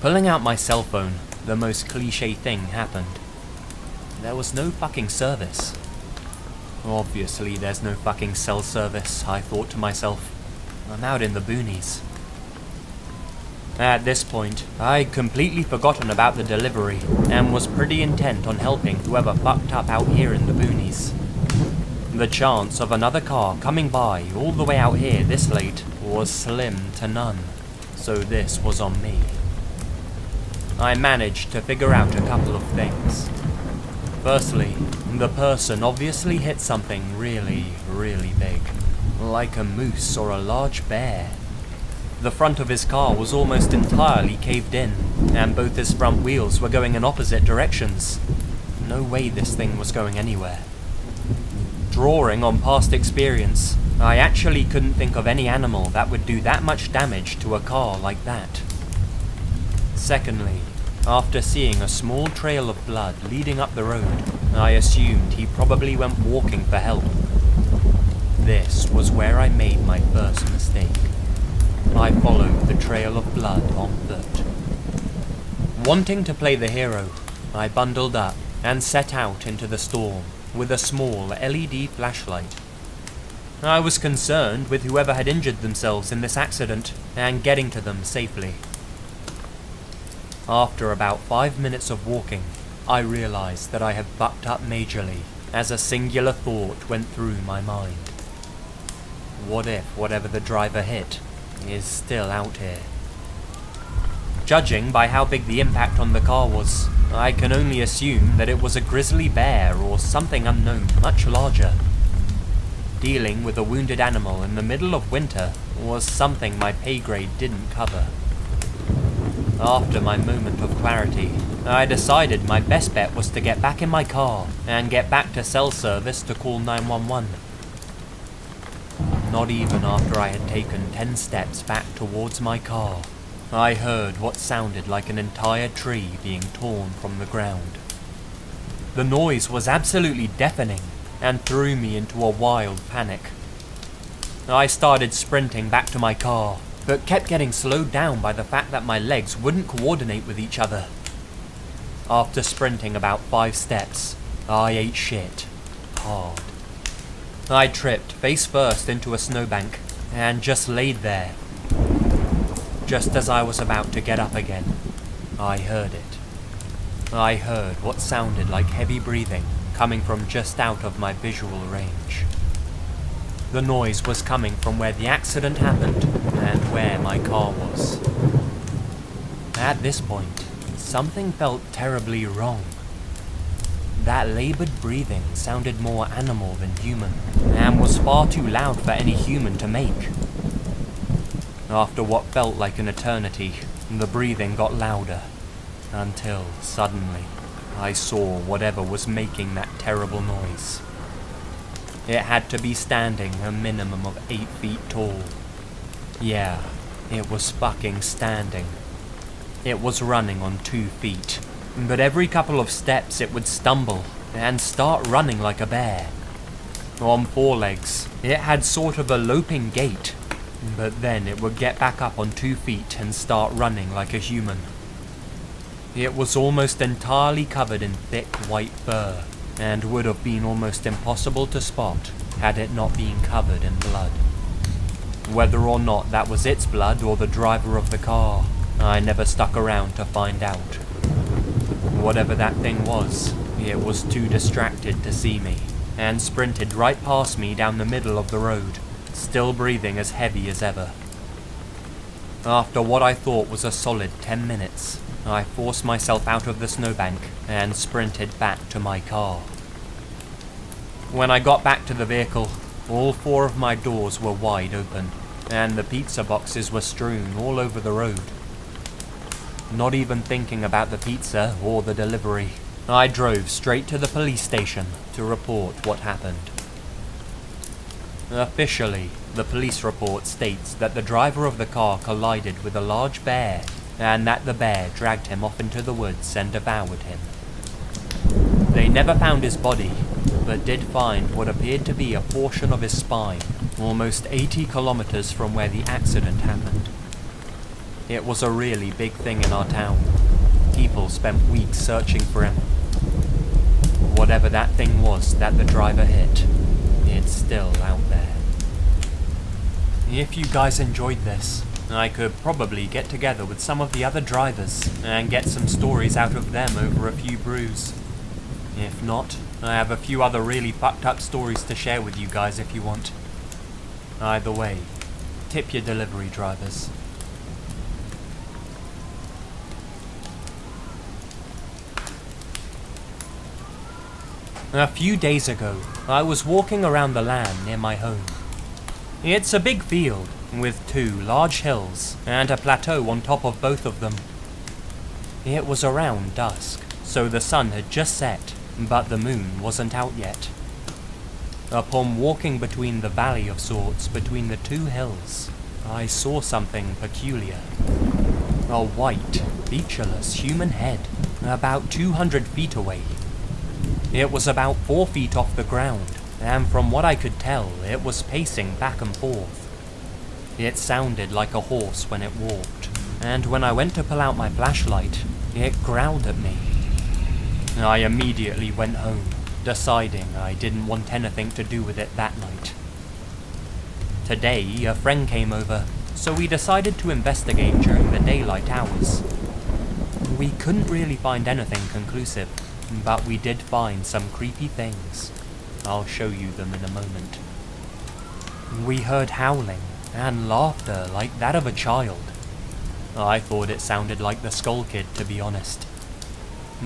Pulling out my cell phone, the most cliche thing happened. There was no fucking service. Obviously there's no fucking cell service, I thought to myself. I'm out in the boonies. At this point, I'd completely forgotten about the delivery, and was pretty intent on helping whoever fucked up out here in the boonies. The chance of another car coming by all the way out here this late was slim to none, so this was on me. I managed to figure out a couple of things. Firstly, the person obviously hit something really, really big, like a moose or a large bear. The front of his car was almost entirely caved in, and both his front wheels were going in opposite directions. No way this thing was going anywhere. Drawing on past experience, I actually couldn't think of any animal that would do that much damage to a car like that. Secondly, after seeing a small trail of blood leading up the road, I assumed he probably went walking for help. This was where I made my first mistake. I followed the trail of blood on foot. Wanting to play the hero, I bundled up and set out into the storm with a small LED flashlight. I was concerned with whoever had injured themselves in this accident and getting to them safely. After about 5 minutes of walking, I realized that I had fucked up majorly as a singular thought went through my mind. What if whatever the driver hit is still out here? Judging by how big the impact on the car was, I can only assume that it was a grizzly bear or something unknown much larger. Dealing with a wounded animal in the middle of winter was something my pay grade didn't cover. After my moment of clarity, I decided my best bet was to get back in my car and get back to cell service to call 911. Not even after I had taken 10 steps back towards my car, I heard what sounded like an entire tree being torn from the ground. The noise was absolutely deafening and threw me into a wild panic. I started sprinting back to my car, but kept getting slowed down by the fact that my legs wouldn't coordinate with each other. After sprinting about 5 steps, I ate shit hard. I tripped face first into a snowbank and just laid there. Just as I was about to get up again, I heard it. I heard what sounded like heavy breathing coming from just out of my visual range. The noise was coming from where the accident happened and where my car was. At this point, something felt terribly wrong. That labored breathing sounded more animal than human, and was far too loud for any human to make. After what felt like an eternity, the breathing got louder, until suddenly I saw whatever was making that terrible noise. It had to be standing a minimum of 8 feet tall. Yeah, it was fucking standing. It was running on 2 feet, but every couple of steps it would stumble and start running like a bear. On 4 legs, it had sort of a loping gait, but then it would get back up on 2 feet and start running like a human. It was almost entirely covered in thick white fur, and would have been almost impossible to spot had it not been covered in blood. Whether or not that was its blood or the driver of the car, I never stuck around to find out. Whatever that thing was, it was too distracted to see me, and sprinted right past me down the middle of the road, still breathing as heavy as ever. After what I thought was a solid 10 minutes, I forced myself out of the snowbank and sprinted back to my car. When I got back to the vehicle, all 4 of my doors were wide open, and the pizza boxes were strewn all over the road. Not even thinking about the pizza or the delivery, I drove straight to the police station to report what happened. Officially, the police report states that the driver of the car collided with a large bear, and that the bear dragged him off into the woods and devoured him. They never found his body, but did find what appeared to be a portion of his spine, almost 80 kilometers from where the accident happened. It was a really big thing in our town. People spent weeks searching for him. Whatever that thing was that the driver hit, it's still out there. If you guys enjoyed this, I could probably get together with some of the other drivers and get some stories out of them over a few brews. If not, I have a few other really fucked up stories to share with you guys if you want. Either way, tip your delivery drivers. A few days ago, I was walking around the land near my home. It's a big field, with 2 large hills, and a plateau on top of both of them. It was around dusk, so the sun had just set, but the moon wasn't out yet. Upon walking between the valley of sorts between the 2 hills, I saw something peculiar. A white, featureless human head, about 200 feet away. It was about 4 feet off the ground, and from what I could tell, it was pacing back and forth. It sounded like a horse when it walked, and when I went to pull out my flashlight, it growled at me. I immediately went home, deciding I didn't want anything to do with it that night. Today, a friend came over, so we decided to investigate during the daylight hours. We couldn't really find anything conclusive, but we did find some creepy things. I'll show you them in a moment. We heard howling and laughter like that of a child. I thought it sounded like the Skull Kid, to be honest.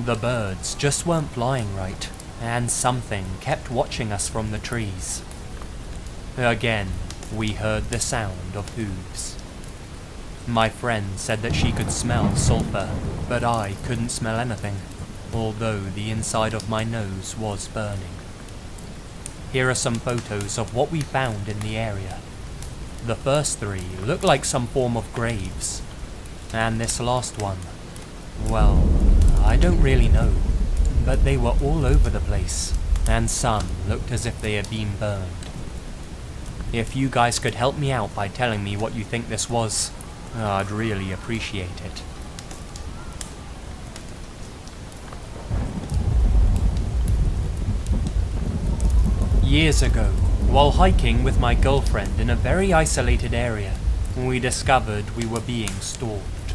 The birds just weren't flying right, and something kept watching us from the trees. Again, we heard the sound of hooves. My friend said that she could smell sulfur, but I couldn't smell anything, although the inside of my nose was burning. Here are some photos of what we found in the area. The first three look like some form of graves, and this last one, well, I don't really know, but they were all over the place, and some looked as if they had been burned. If you guys could help me out by telling me what you think this was, I'd really appreciate it. Years ago, while hiking with my girlfriend in a very isolated area, we discovered we were being stalked.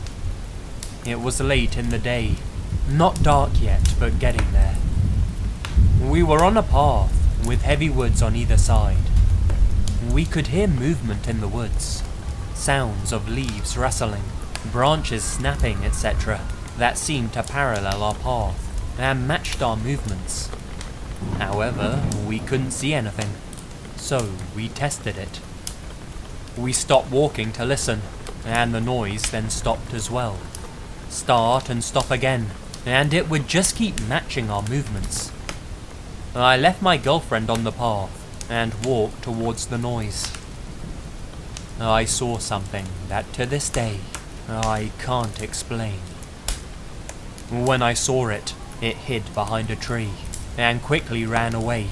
It was late in the day, not dark yet, but getting there. We were on a path with heavy woods on either side. We could hear movement in the woods, sounds of leaves rustling, branches snapping, etc., that seemed to parallel our path and matched our movements. However, we couldn't see anything, so we tested it. We stopped walking to listen, and the noise then stopped as well. Start and stop again, and it would just keep matching our movements. I left my girlfriend on the path and walked towards the noise. I saw something that to this day I can't explain. When I saw it, it hid behind a tree and quickly ran away.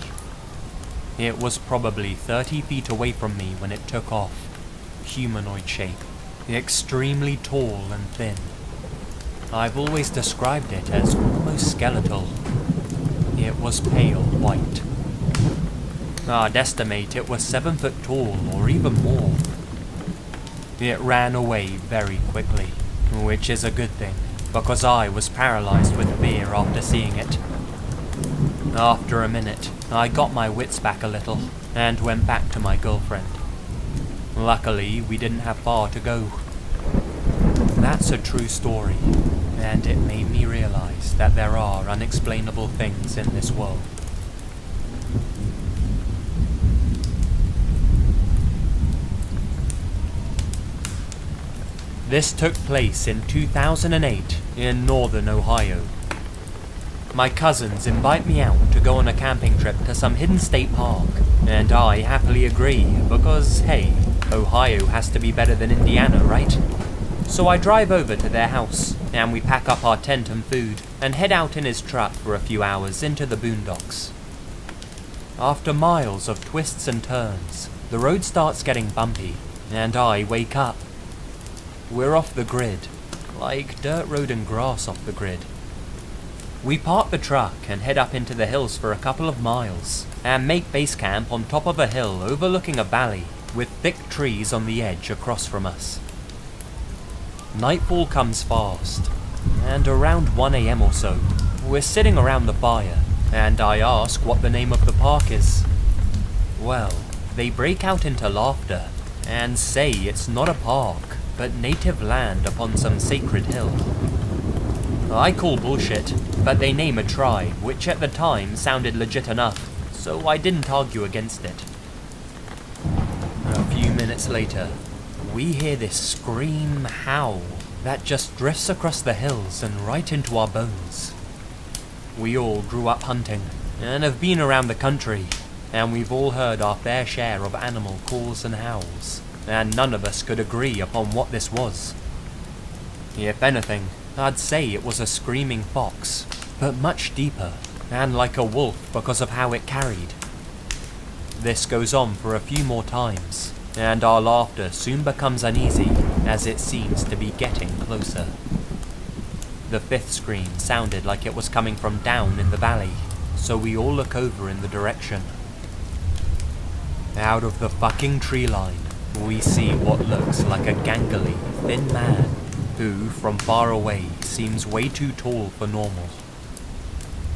It was probably 30 feet away from me when it took off. Humanoid shape, extremely tall and thin. I've always described it as almost skeletal. It was pale white. I'd estimate it was 7 foot tall or even more. It ran away very quickly, which is a good thing, because I was paralyzed with fear after seeing it. After a minute, I got my wits back a little, and went back to my girlfriend. Luckily, we didn't have far to go. That's a true story, and it made me realize that there are unexplainable things in this world. This took place in 2008 in northern Ohio. My cousins invite me out to go on a camping trip to some hidden state park, and I happily agree because, hey, Ohio has to be better than Indiana, right? So I drive over to their house, and we pack up our tent and food, and head out in his truck for a few hours into the boondocks. After miles of twists and turns, the road starts getting bumpy, and I wake up. We're off the grid, like dirt road and grass off the grid. We park the truck and head up into the hills for a couple of miles, and make base camp on top of a hill overlooking a valley, with thick trees on the edge across from us. Nightfall comes fast, and around 1 AM or so, we're sitting around the fire, and I ask what the name of the park is. Well, they break out into laughter, and say it's not a park, but native land upon some sacred hill. I call bullshit, but they name a tribe, which at the time sounded legit enough, so I didn't argue against it. A few minutes later, we hear this scream howl that just drifts across the hills and right into our bones. We all grew up hunting, and have been around the country, and we've all heard our fair share of animal calls and howls, and none of us could agree upon what this was. If anything, I'd say it was a screaming fox, but much deeper, and like a wolf because of how it carried. This goes on for a few more times, and our laughter soon becomes uneasy as it seems to be getting closer. The fifth scream sounded like it was coming from down in the valley, so we all look over in the direction. Out of the fucking tree line, we see what looks like a gangly, thin man who, from far away, seems way too tall for normal.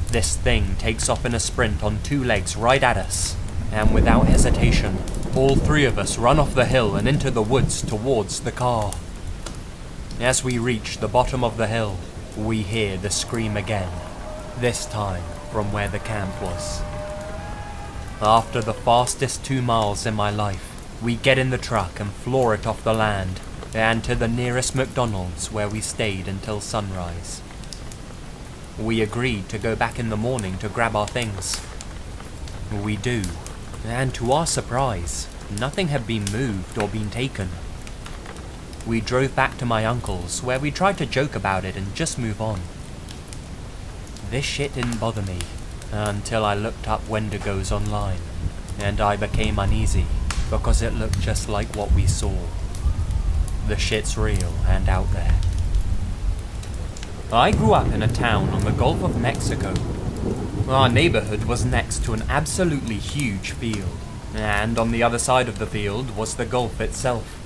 This thing takes off in a sprint on 2 legs right at us, and without hesitation, all 3 of us run off the hill and into the woods towards the car. As we reach the bottom of the hill, we hear the scream again, This time from where the camp was. After the fastest 2 miles in my life, we get in the truck and floor it off the land, and to the nearest McDonald's where we stayed until sunrise. We agreed to go back in the morning to grab our things. We do, and to our surprise, nothing had been moved or been taken. We drove back to my uncle's where we tried to joke about it and just move on. This shit didn't bother me until I looked up wendigos online, and I became uneasy because it looked just like what we saw. The shit's real and out there. I grew up in a town on the Gulf of Mexico. Our neighborhood was next to an absolutely huge field, and on the other side of the field was the Gulf itself.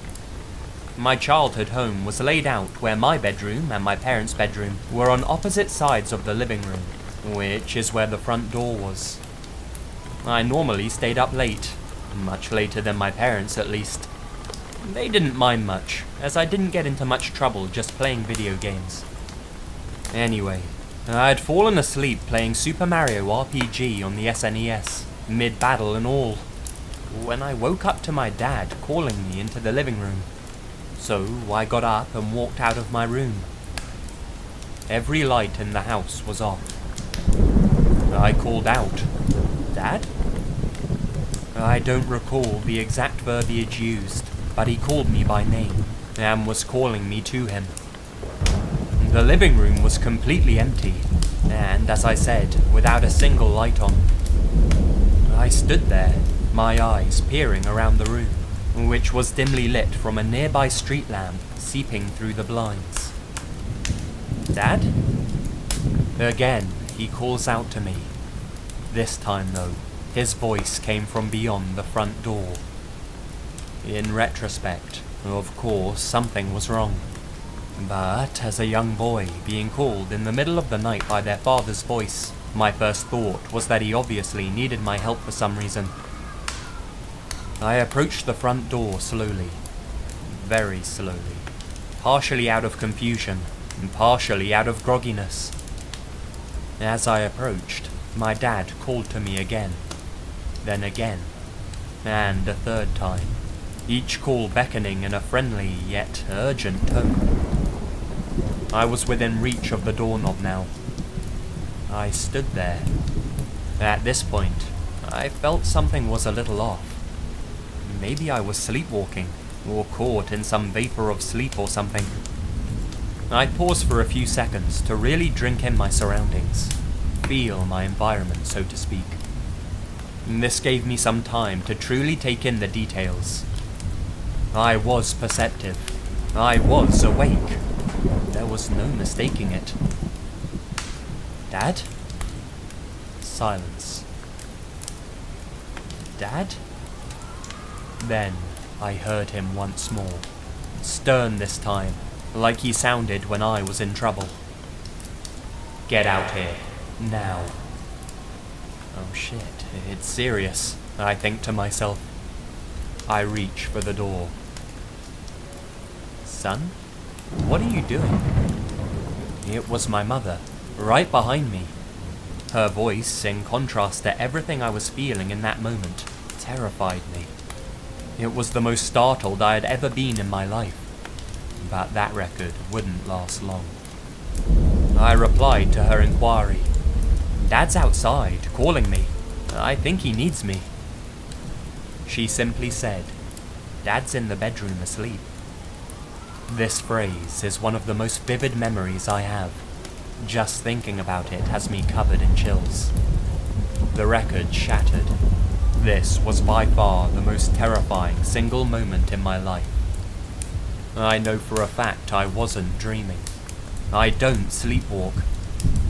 My childhood home was laid out where my bedroom and my parents' bedroom were on opposite sides of the living room, which is where the front door was. I normally stayed up late, much later than my parents at least. They didn't mind much, as I didn't get into much trouble just playing video games. Anyway, I'd fallen asleep playing Super Mario RPG on the SNES, mid-battle and all, when I woke up to my dad calling me into the living room. So I got up and walked out of my room. Every light in the house was off. I called out, "Dad?" I don't recall the exact verbiage used, but he called me by name and was calling me to him. The living room was completely empty, and as I said, without a single light on. I stood there, my eyes peering around the room, which was dimly lit from a nearby street lamp seeping through the blinds. "Dad?" Again, he calls out to me. This time though, his voice came from beyond the front door. In retrospect, of course, something was wrong. But as a young boy being called in the middle of the night by their father's voice, my first thought was that he obviously needed my help for some reason. I approached the front door slowly, very slowly, partially out of confusion and partially out of grogginess. As I approached, my dad called to me again, then again, and a third time, each call beckoning in a friendly yet urgent tone. I was within reach of the doorknob now. I stood there. At this point, I felt something was a little off. Maybe I was sleepwalking, or caught in some vapor of sleep or something. I paused for a few seconds to really drink in my surroundings, feel my environment, so to speak. This gave me some time to truly take in the details. I was perceptive. I was awake. There was no mistaking it. "Dad?" Silence. "Dad?" Then I heard him once more, stern this time, like he sounded when I was in trouble. "Get out here, now." Oh shit, it's serious, I think to myself. I reach for the door. "Son, what are you doing?" It was my mother, right behind me. Her voice, in contrast to everything I was feeling in that moment, terrified me. It was the most startled I had ever been in my life, but that record wouldn't last long. I replied to her inquiry. "Dad's outside, calling me. I think he needs me." She simply said, "Dad's in the bedroom asleep." This phrase is one of the most vivid memories I have. Just thinking about it has me covered in chills. The record shattered. This was by far the most terrifying single moment in my life. I know for a fact I wasn't dreaming. I don't sleepwalk.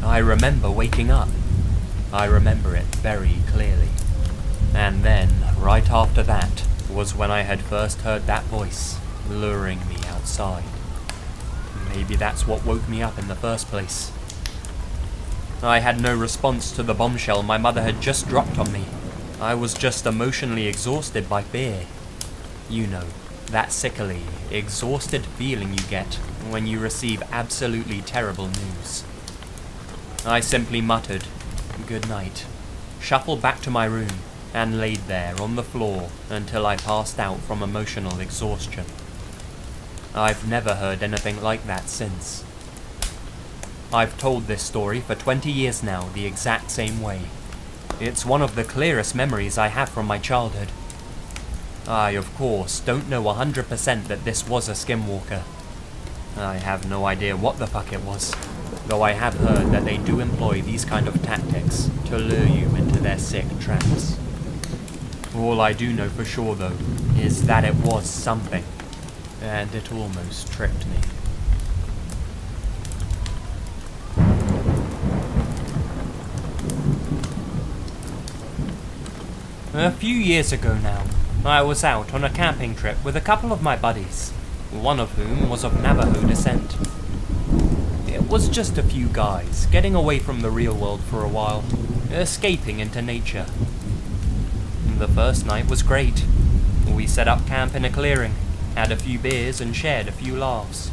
I remember waking up. I remember it very clearly. And then, right after that, was when I had first heard that voice, luring me outside. Maybe that's what woke me up in the first place. I had no response to the bombshell my mother had just dropped on me. I was just emotionally exhausted by fear. You know, that sickly, exhausted feeling you get when you receive absolutely terrible news. I simply muttered, "Good night," shuffled back to my room, and laid there on the floor until I passed out from emotional exhaustion. I've never heard anything like that since. I've told this story for 20 years now the exact same way. It's one of the clearest memories I have from my childhood. I, of course, don't know 100% that this was a skinwalker. I have no idea what the fuck it was, though I have heard that they do employ these kind of tactics to lure you into their sick traps. All I do know for sure, though, is that it was something, and it almost tricked me. A few years ago now, I was out on a camping trip with a couple of my buddies, one of whom was of Navajo descent. It was just a few guys getting away from the real world for a while, escaping into nature. The first night was great. We set up camp in a clearing, had a few beers and shared a few laughs.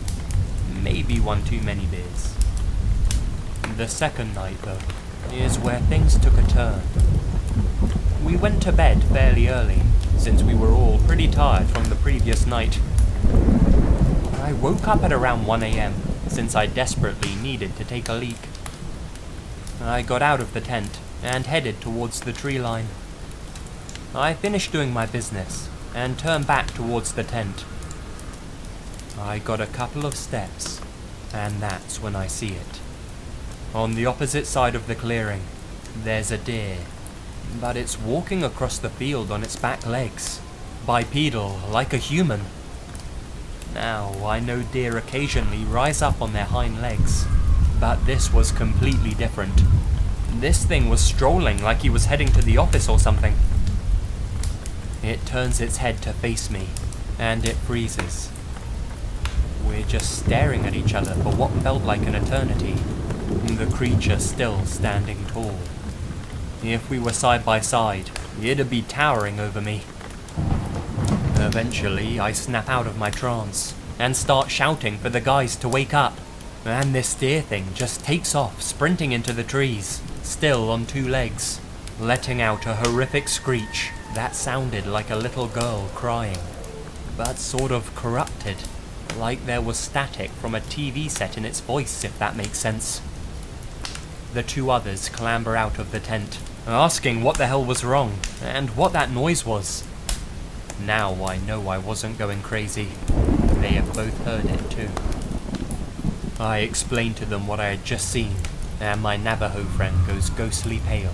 Maybe one too many beers. The second night, though, is where things took a turn. We went to bed fairly early, since we were all pretty tired from the previous night. I woke up at around 1 AM, since I desperately needed to take a leak. I got out of the tent and headed towards the tree line. I finished doing my business and turned back towards the tent. I got a couple of steps, and that's when I see it. On the opposite side of the clearing, there's a deer, but it's walking across the field on its back legs, bipedal like a human. Now, I know deer occasionally rise up on their hind legs, but this was completely different. This thing was strolling like he was heading to the office or something. It turns its head to face me, and it freezes. We're just staring at each other for what felt like an eternity, the creature still standing tall. If we were side by side, it'd be towering over me. Eventually, I snap out of my trance and start shouting for the guys to wake up, and this deer thing just takes off, sprinting into the trees, still on two legs, letting out a horrific screech that sounded like a little girl crying, but sort of corrupted, like there was static from a TV set in its voice, if that makes sense. The two others clamber out of the tent, asking what the hell was wrong, and what that noise was. Now I know I wasn't going crazy. They have both heard it too. I explained to them what I had just seen, and my Navajo friend goes ghostly pale.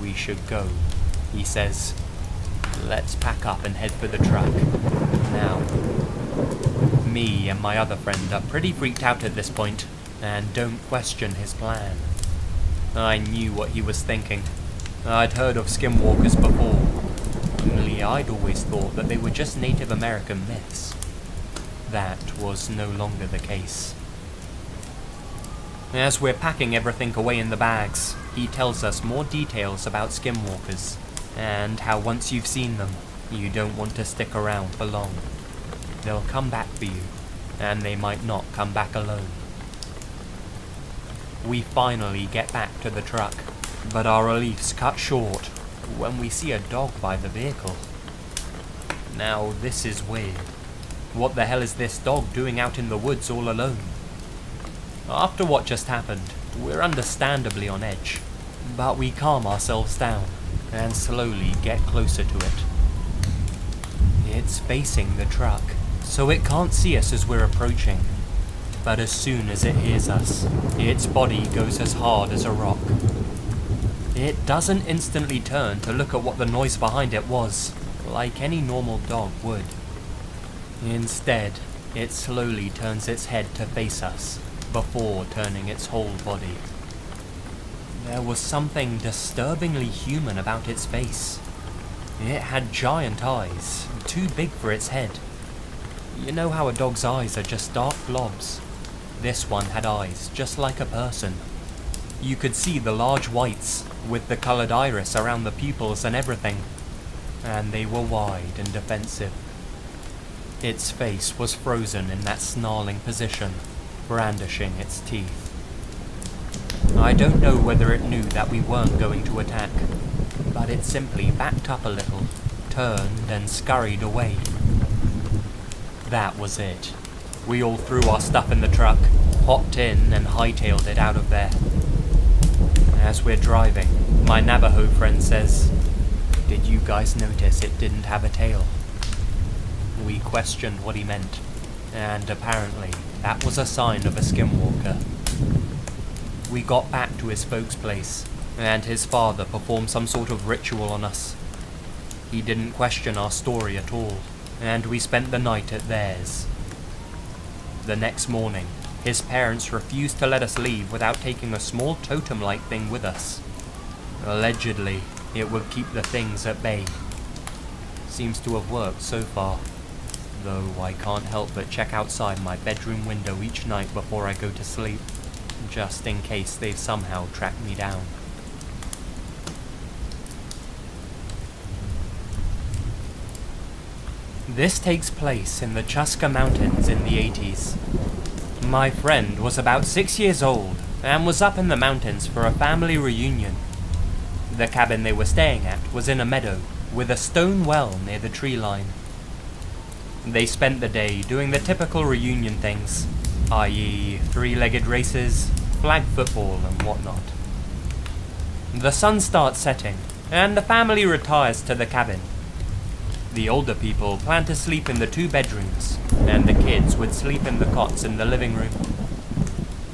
"We should go," he says. "Let's pack up and head for the truck. Now." Me and my other friend are pretty freaked out at this point, and don't question his plan. I knew what he was thinking. I'd heard of skinwalkers before, only I'd always thought that they were just Native American myths. That was no longer the case. As we're packing everything away in the bags, he tells us more details about skinwalkers, and how once you've seen them, you don't want to stick around for long. They'll come back for you, and they might not come back alone. We finally get back to the truck, but our relief's cut short when we see a dog by the vehicle. Now this is weird. What the hell is this dog doing out in the woods all alone? After what just happened, we're understandably on edge, but we calm ourselves down and slowly get closer to it. It's facing the truck, so it can't see us as we're approaching. But as soon as it hears us, its body goes as hard as a rock. It doesn't instantly turn to look at what the noise behind it was, like any normal dog would. Instead, it slowly turns its head to face us, before turning its whole body. There was something disturbingly human about its face. It had giant eyes, too big for its head. You know how a dog's eyes are just dark blobs? This one had eyes just like a person. You could see the large whites, with the coloured iris around the pupils and everything, and they were wide and defensive. Its face was frozen in that snarling position, brandishing its teeth. I don't know whether it knew that we weren't going to attack, but it simply backed up a little, turned and scurried away. That was it. We all threw our stuff in the truck, hopped in and hightailed it out of there. As we're driving, my Navajo friend says, "Did you guys notice it didn't have a tail?" We questioned what he meant, and apparently that was a sign of a skinwalker. We got back to his folks' place, and his father performed some sort of ritual on us. He didn't question our story at all, and we spent the night at theirs. The next morning, his parents refused to let us leave without taking a small totem-like thing with us. Allegedly, it would keep the things at bay. Seems to have worked so far, though I can't help but check outside my bedroom window each night before I go to sleep, just in case they've somehow tracked me down. This takes place in the Chuska Mountains in the 80s. My friend was about 6 years old and was up in the mountains for a family reunion. The cabin they were staying at was in a meadow with a stone well near the tree line. They spent the day doing the typical reunion things, i.e. three-legged races, flag football and whatnot. The sun starts setting, and the family retires to the cabin. The older people plan to sleep in the 2 bedrooms, and the kids would sleep in the cots in the living room.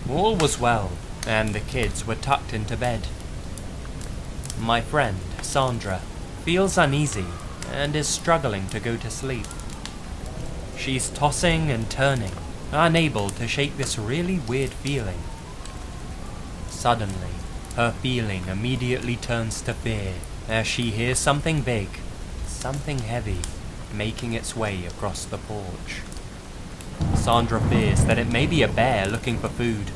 All was well, and the kids were tucked into bed. My friend, Sandra, feels uneasy and is struggling to go to sleep. She's tossing and turning, unable to shake this really weird feeling. Suddenly, her feeling immediately turns to fear as she hears something big, something heavy, making its way across the porch. Sandra fears that it may be a bear looking for food.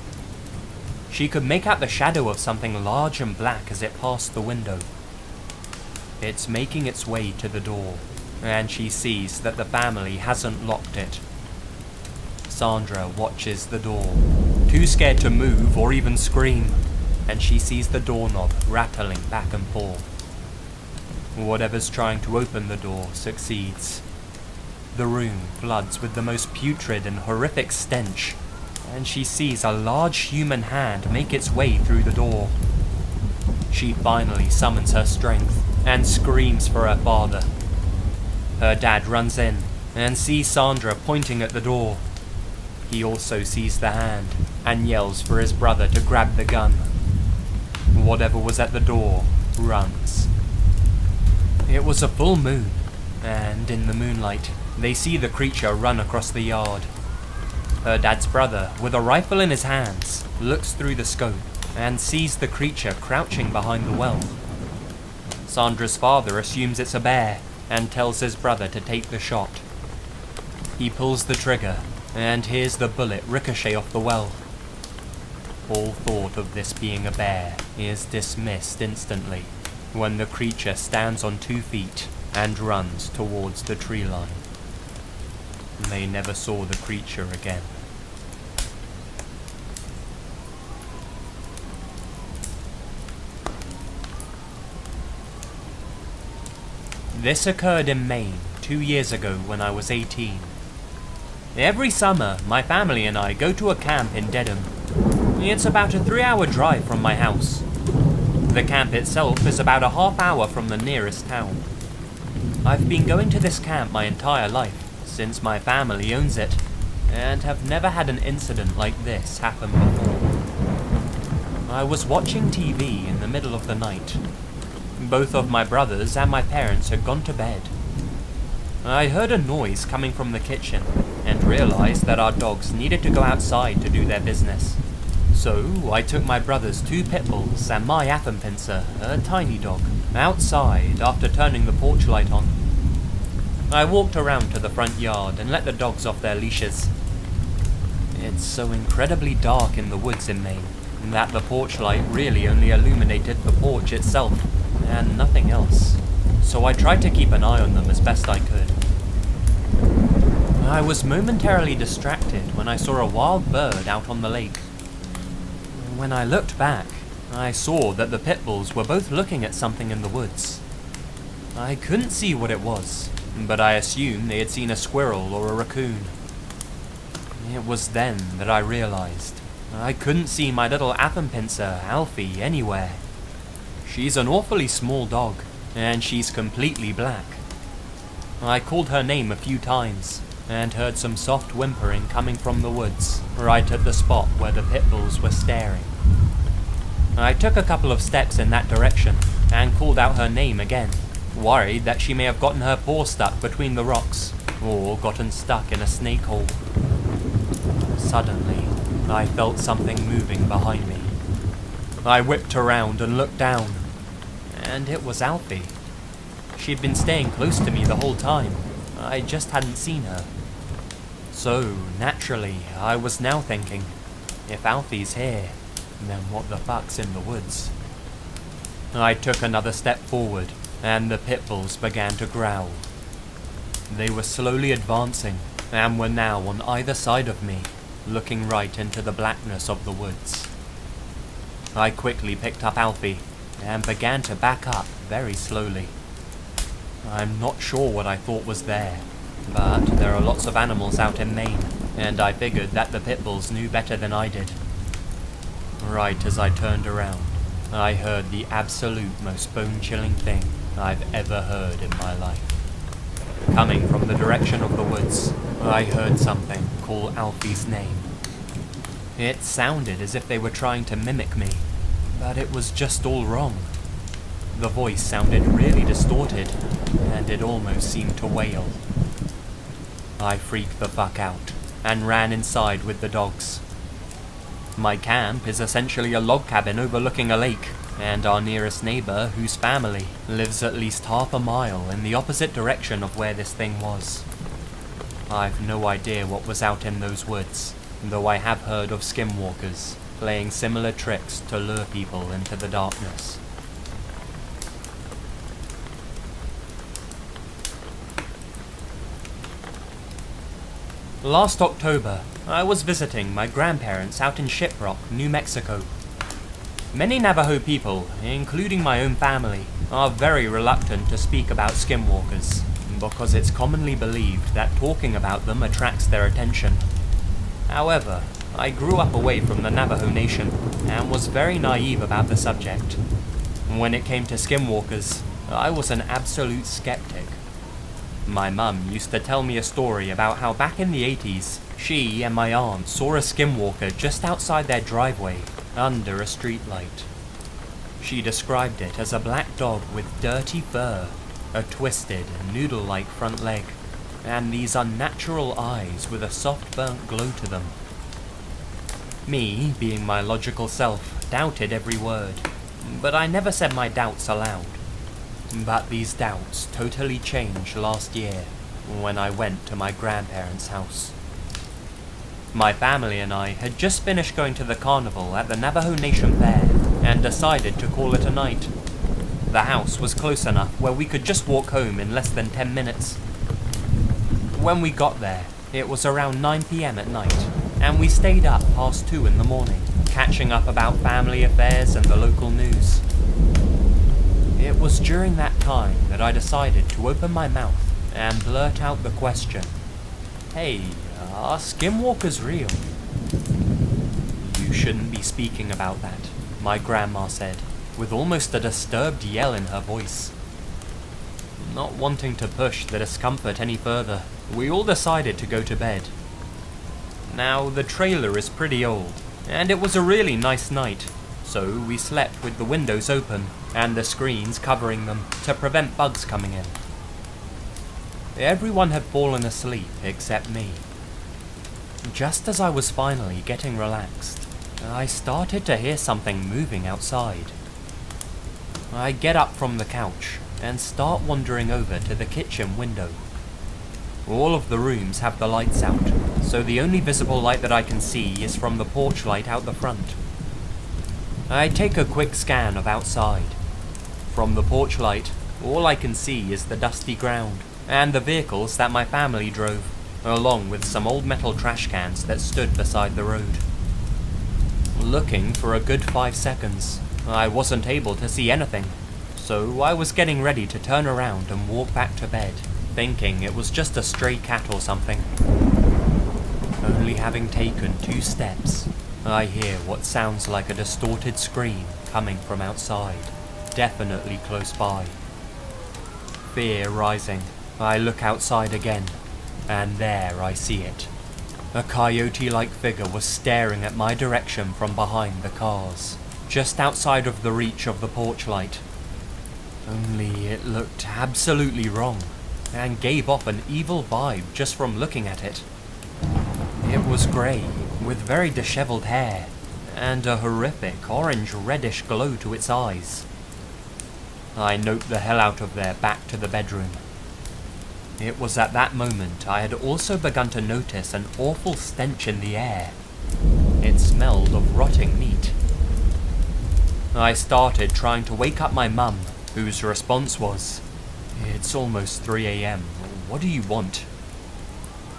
She could make out the shadow of something large and black as it passed the window. It's making its way to the door, and she sees that the family hasn't locked it. Sandra watches the door, too scared to move or even scream, and she sees the doorknob rattling back and forth. Whatever's trying to open the door succeeds. The room floods with the most putrid and horrific stench, and she sees a large human hand make its way through the door. She finally summons her strength and screams for her father. Her dad runs in and sees Sandra pointing at the door. He also sees the hand and yells for his brother to grab the gun. Whatever was at the door runs. It was a full moon, and in the moonlight, they see the creature run across the yard. Her dad's brother, with a rifle in his hands, looks through the scope and sees the creature crouching behind the well. Sandra's father assumes it's a bear and tells his brother to take the shot. He pulls the trigger and hears the bullet ricochet off the well. All thought of this being a bear is dismissed instantly when the creature stands on 2 feet and runs towards the tree line. They never saw the creature again. This occurred in Maine 2 years ago when I was 18. Every summer, my family and I go to a camp in Dedham. It's about a 3-hour drive from my house. The camp itself is about a half-hour from the nearest town. I've been going to this camp my entire life, since my family owns it, and have never had an incident like this happen before. I was watching TV in the middle of the night. Both of my brothers and my parents had gone to bed. I heard a noise coming from the kitchen, and realized that our dogs needed to go outside to do their business. So I took my brother's 2 pit bulls and my Affenpinscher, a tiny dog, outside after turning the porch light on. I walked around to the front yard and let the dogs off their leashes. It's so incredibly dark in the woods in Maine that the porch light really only illuminated the porch itself and nothing else, so I tried to keep an eye on them as best I could. I was momentarily distracted when I saw a wild bird out on the lake. When I looked back, I saw that the pit bulls were both looking at something in the woods. I couldn't see what it was, but I assumed they had seen a squirrel or a raccoon. It was then that I realized I couldn't see my little affenpincer, Alfie, anywhere. She's an awfully small dog, and she's completely black. I called her name a few times, and heard some soft whimpering coming from the woods, right at the spot where the pit bulls were staring. I took a couple of steps in that direction, and called out her name again, worried that she may have gotten her paw stuck between the rocks, or gotten stuck in a snake hole. Suddenly, I felt something moving behind me. I whipped around and looked down, and it was Alfie. She'd been staying close to me the whole time. I just hadn't seen her. So, naturally, I was now thinking, if Alfie's here, then what the fuck's in the woods? I took another step forward, and the pit bulls began to growl. They were slowly advancing, and were now on either side of me, looking right into the blackness of the woods. I quickly picked up Alfie, and began to back up very slowly. I'm not sure what I thought was there, but there are lots of animals out in Maine, and I figured that the pit bulls knew better than I did. Right as I turned around, I heard the absolute most bone-chilling thing I've ever heard in my life. Coming from the direction of the woods, I heard something call Alfie's name. It sounded as if they were trying to mimic me, but it was just all wrong. The voice sounded really distorted, and it almost seemed to wail. I freaked the fuck out, and ran inside with the dogs. My camp is essentially a log cabin overlooking a lake, and our nearest neighbor, whose family, lives at least half a mile in the opposite direction of where this thing was. I've no idea what was out in those woods, though I have heard of skinwalkers playing similar tricks to lure people into the darkness. Last October, I was visiting my grandparents out in Shiprock, New Mexico. Many Navajo people, including my own family, are very reluctant to speak about skinwalkers, because it's commonly believed that talking about them attracts their attention. However, I grew up away from the Navajo Nation, and was very naive about the subject. When it came to skinwalkers, I was an absolute skeptic. My mum used to tell me a story about how back in the 80s, she and my aunt saw a skinwalker just outside their driveway, under a streetlight. She described it as a black dog with dirty fur, a twisted, noodle-like front leg, and these unnatural eyes with a soft burnt glow to them. Me, being my logical self, doubted every word, but I never said my doubts aloud. But these doubts totally changed last year, when I went to my grandparents' house. My family and I had just finished going to the carnival at the Navajo Nation Fair, and decided to call it a night. The house was close enough where we could just walk home in less than 10 minutes. When we got there, it was around 9 PM at night, and we stayed up past 2 in the morning, catching up about family affairs and the local news. It was during that time that I decided to open my mouth and blurt out the question, "Hey, are skinwalkers real?" "You shouldn't be speaking about that," my grandma said, with almost a disturbed yell in her voice. Not wanting to push the discomfort any further, we all decided to go to bed. Now, the trailer is pretty old, and it was a really nice night, so we slept with the windows open and the screens covering them to prevent bugs coming in. Everyone had fallen asleep except me. Just as I was finally getting relaxed, I started to hear something moving outside. I get up from the couch and start wandering over to the kitchen window. All of the rooms have the lights out, so the only visible light that I can see is from the porch light out the front. I take a quick scan of outside. From the porch light, all I can see is the dusty ground, and the vehicles that my family drove, along with some old metal trash cans that stood beside the road. Looking for a good 5 seconds, I wasn't able to see anything, so I was getting ready to turn around and walk back to bed, thinking it was just a stray cat or something. Only having taken 2 steps, I hear what sounds like a distorted scream coming from outside, definitely close by. Fear rising, I look outside again, and there I see it. A coyote-like figure was staring at my direction from behind the cars, just outside of the reach of the porch light. Only it looked absolutely wrong, and gave off an evil vibe just from looking at it. It was grey, with very disheveled hair, and a horrific orange-reddish glow to its eyes. I noped the hell out of there back to the bedroom. It was at that moment I had also begun to notice an awful stench in the air. It smelled of rotting meat. I started trying to wake up my mum, whose response was, "It's almost 3 AM, what do you want?"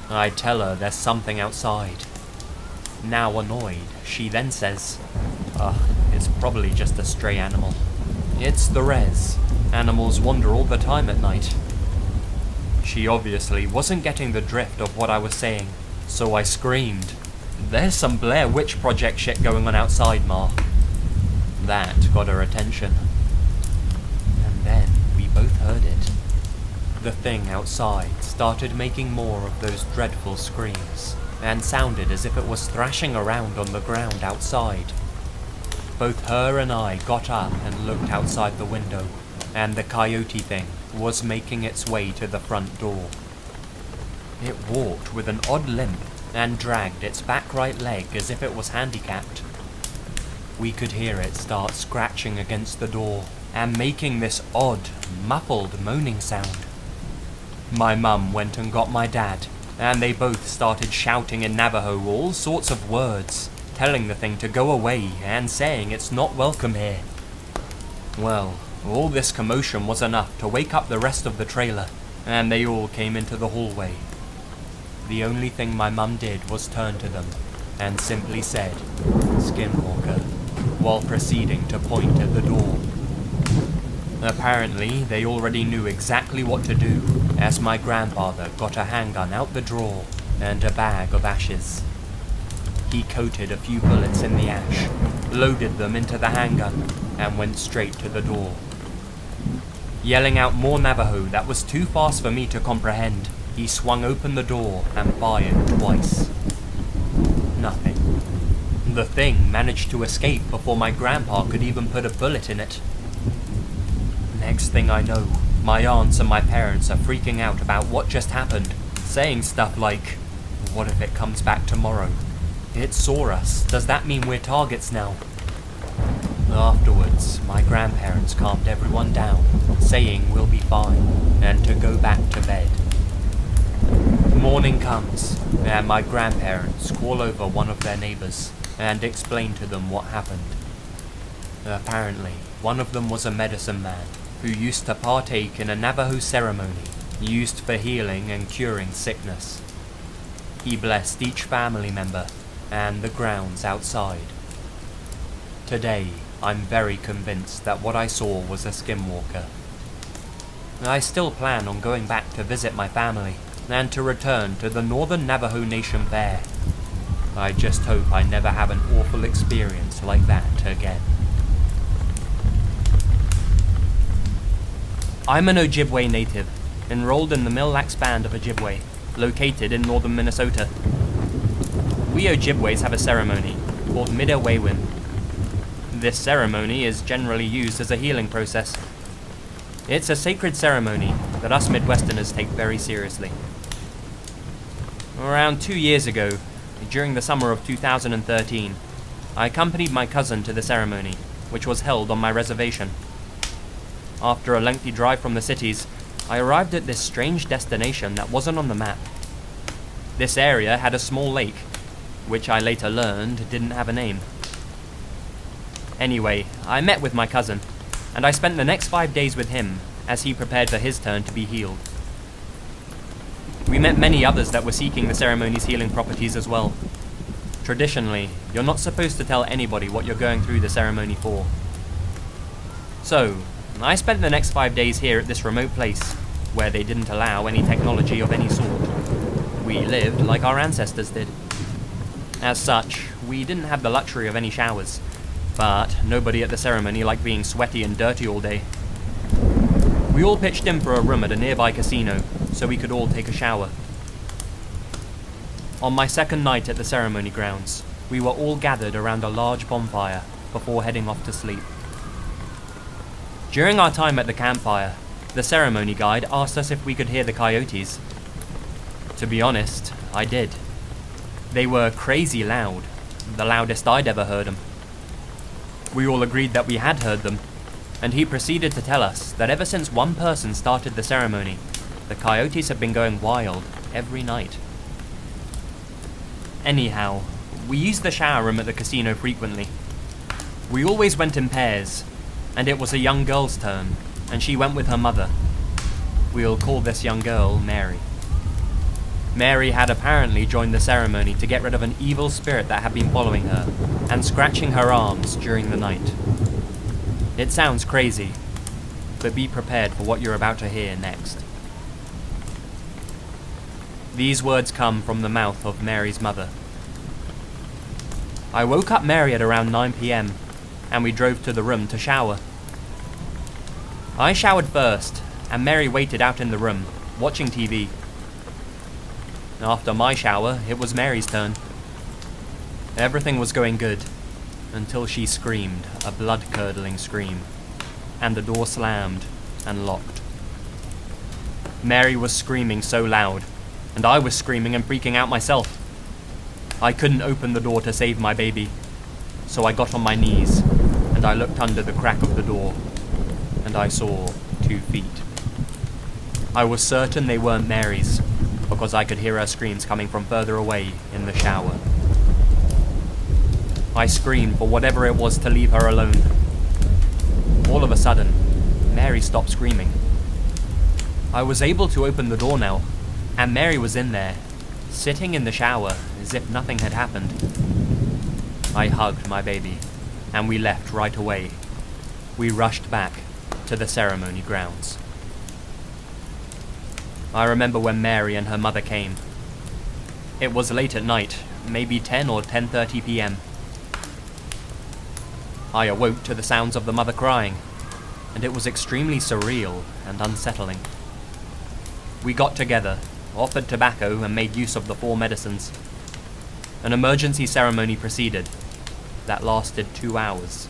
I tell her there's something outside. Now annoyed, she then says, it's probably just a stray animal. It's the res. Animals wander all the time at night. She obviously wasn't getting the drift of what I was saying, so I screamed, "There's some Blair Witch Project shit going on outside, Ma." That got her attention. And then we both heard it. The thing outside started making more of those dreadful screams, and sounded as if it was thrashing around on the ground outside. Both her and I got up and looked outside the window, and the coyote thing was making its way to the front door. It walked with an odd limp and dragged its back right leg as if it was handicapped. We could hear it start scratching against the door and making this odd, muffled moaning sound. My mum went and got my dad, and they both started shouting in Navajo all sorts of words, telling the thing to go away and saying it's not welcome here. Well, all this commotion was enough to wake up the rest of the trailer, and they all came into the hallway. The only thing my mum did was turn to them and simply said, "Skinwalker," while proceeding to point at the door. Apparently, they already knew exactly what to do, as my grandfather got a handgun out the drawer and a bag of ashes. He coated a few bullets in the ash, loaded them into the handgun, and went straight to the door. Yelling out more Navajo that was too fast for me to comprehend, he swung open the door and fired twice. Nothing. The thing managed to escape before my grandpa could even put a bullet in it. Next thing I know, my aunts and my parents are freaking out about what just happened, saying stuff like, "What if it comes back tomorrow? It saw us. Does that mean we're targets now?" Afterwards, my grandparents calmed everyone down, saying we'll be fine, and to go back to bed. Morning comes, and my grandparents call over one of their neighbors and explain to them what happened. Apparently, one of them was a medicine man who used to partake in a Navajo ceremony used for healing and curing sickness. He blessed each family member and the grounds outside. Today, I'm very convinced that what I saw was a skinwalker. I still plan on going back to visit my family and to return to the Northern Navajo Nation Fair. I just hope I never have an awful experience like that again. I'm an Ojibwe native, enrolled in the Mille Lacs Band of Ojibwe, located in northern Minnesota. We Ojibways have a ceremony called Midawewin. This ceremony is generally used as a healing process. It's a sacred ceremony that us Midwesterners take very seriously. Around 2 years ago, during the summer of 2013, I accompanied my cousin to the ceremony, which was held on my reservation. After a lengthy drive from the cities, I arrived at this strange destination that wasn't on the map. This area had a small lake, which I later learned didn't have a name. Anyway, I met with my cousin, and I spent the next 5 days with him as he prepared for his turn to be healed. We met many others that were seeking the ceremony's healing properties as well. Traditionally, you're not supposed to tell anybody what you're going through the ceremony for. So, I spent the next 5 days here at this remote place, where they didn't allow any technology of any sort. We lived like our ancestors did. As such, we didn't have the luxury of any showers, but nobody at the ceremony liked being sweaty and dirty all day. We all pitched in for a room at a nearby casino, so we could all take a shower. On my second night at the ceremony grounds, we were all gathered around a large bonfire before heading off to sleep. During our time at the campfire, the ceremony guide asked us if we could hear the coyotes. To be honest, I did. They were crazy loud, the loudest I'd ever heard them. We all agreed that we had heard them, and he proceeded to tell us that ever since one person started the ceremony, the coyotes have been going wild every night. Anyhow, we used the shower room at the casino frequently. We always went in pairs, and it was a young girl's turn, and she went with her mother. We'll call this young girl Mary. Mary had apparently joined the ceremony to get rid of an evil spirit that had been following her and scratching her arms during the night. It sounds crazy, but be prepared for what you're about to hear next. These words come from the mouth of Mary's mother. I woke up Mary at around 9 p.m, and we drove to the room to shower. I showered first, and Mary waited out in the room, watching TV. After my shower, it was Mary's turn. Everything was going good, until she screamed a blood-curdling scream, and the door slammed and locked. Mary was screaming so loud, and I was screaming and freaking out myself. I couldn't open the door to save my baby, so I got on my knees, and I looked under the crack of the door, and I saw 2 feet. I was certain they weren't Mary's, because I could hear her screams coming from further away in the shower. I screamed for whatever it was to leave her alone. All of a sudden, Mary stopped screaming. I was able to open the door now, and Mary was in there, sitting in the shower as if nothing had happened. I hugged my baby, and we left right away. We rushed back to the ceremony grounds. I remember when Mary and her mother came. It was late at night, maybe 10 or 10:30 p.m. I awoke to the sounds of the mother crying, and it was extremely surreal and unsettling. We got together, offered tobacco, and made use of the 4 medicines. An emergency ceremony proceeded that lasted 2 hours.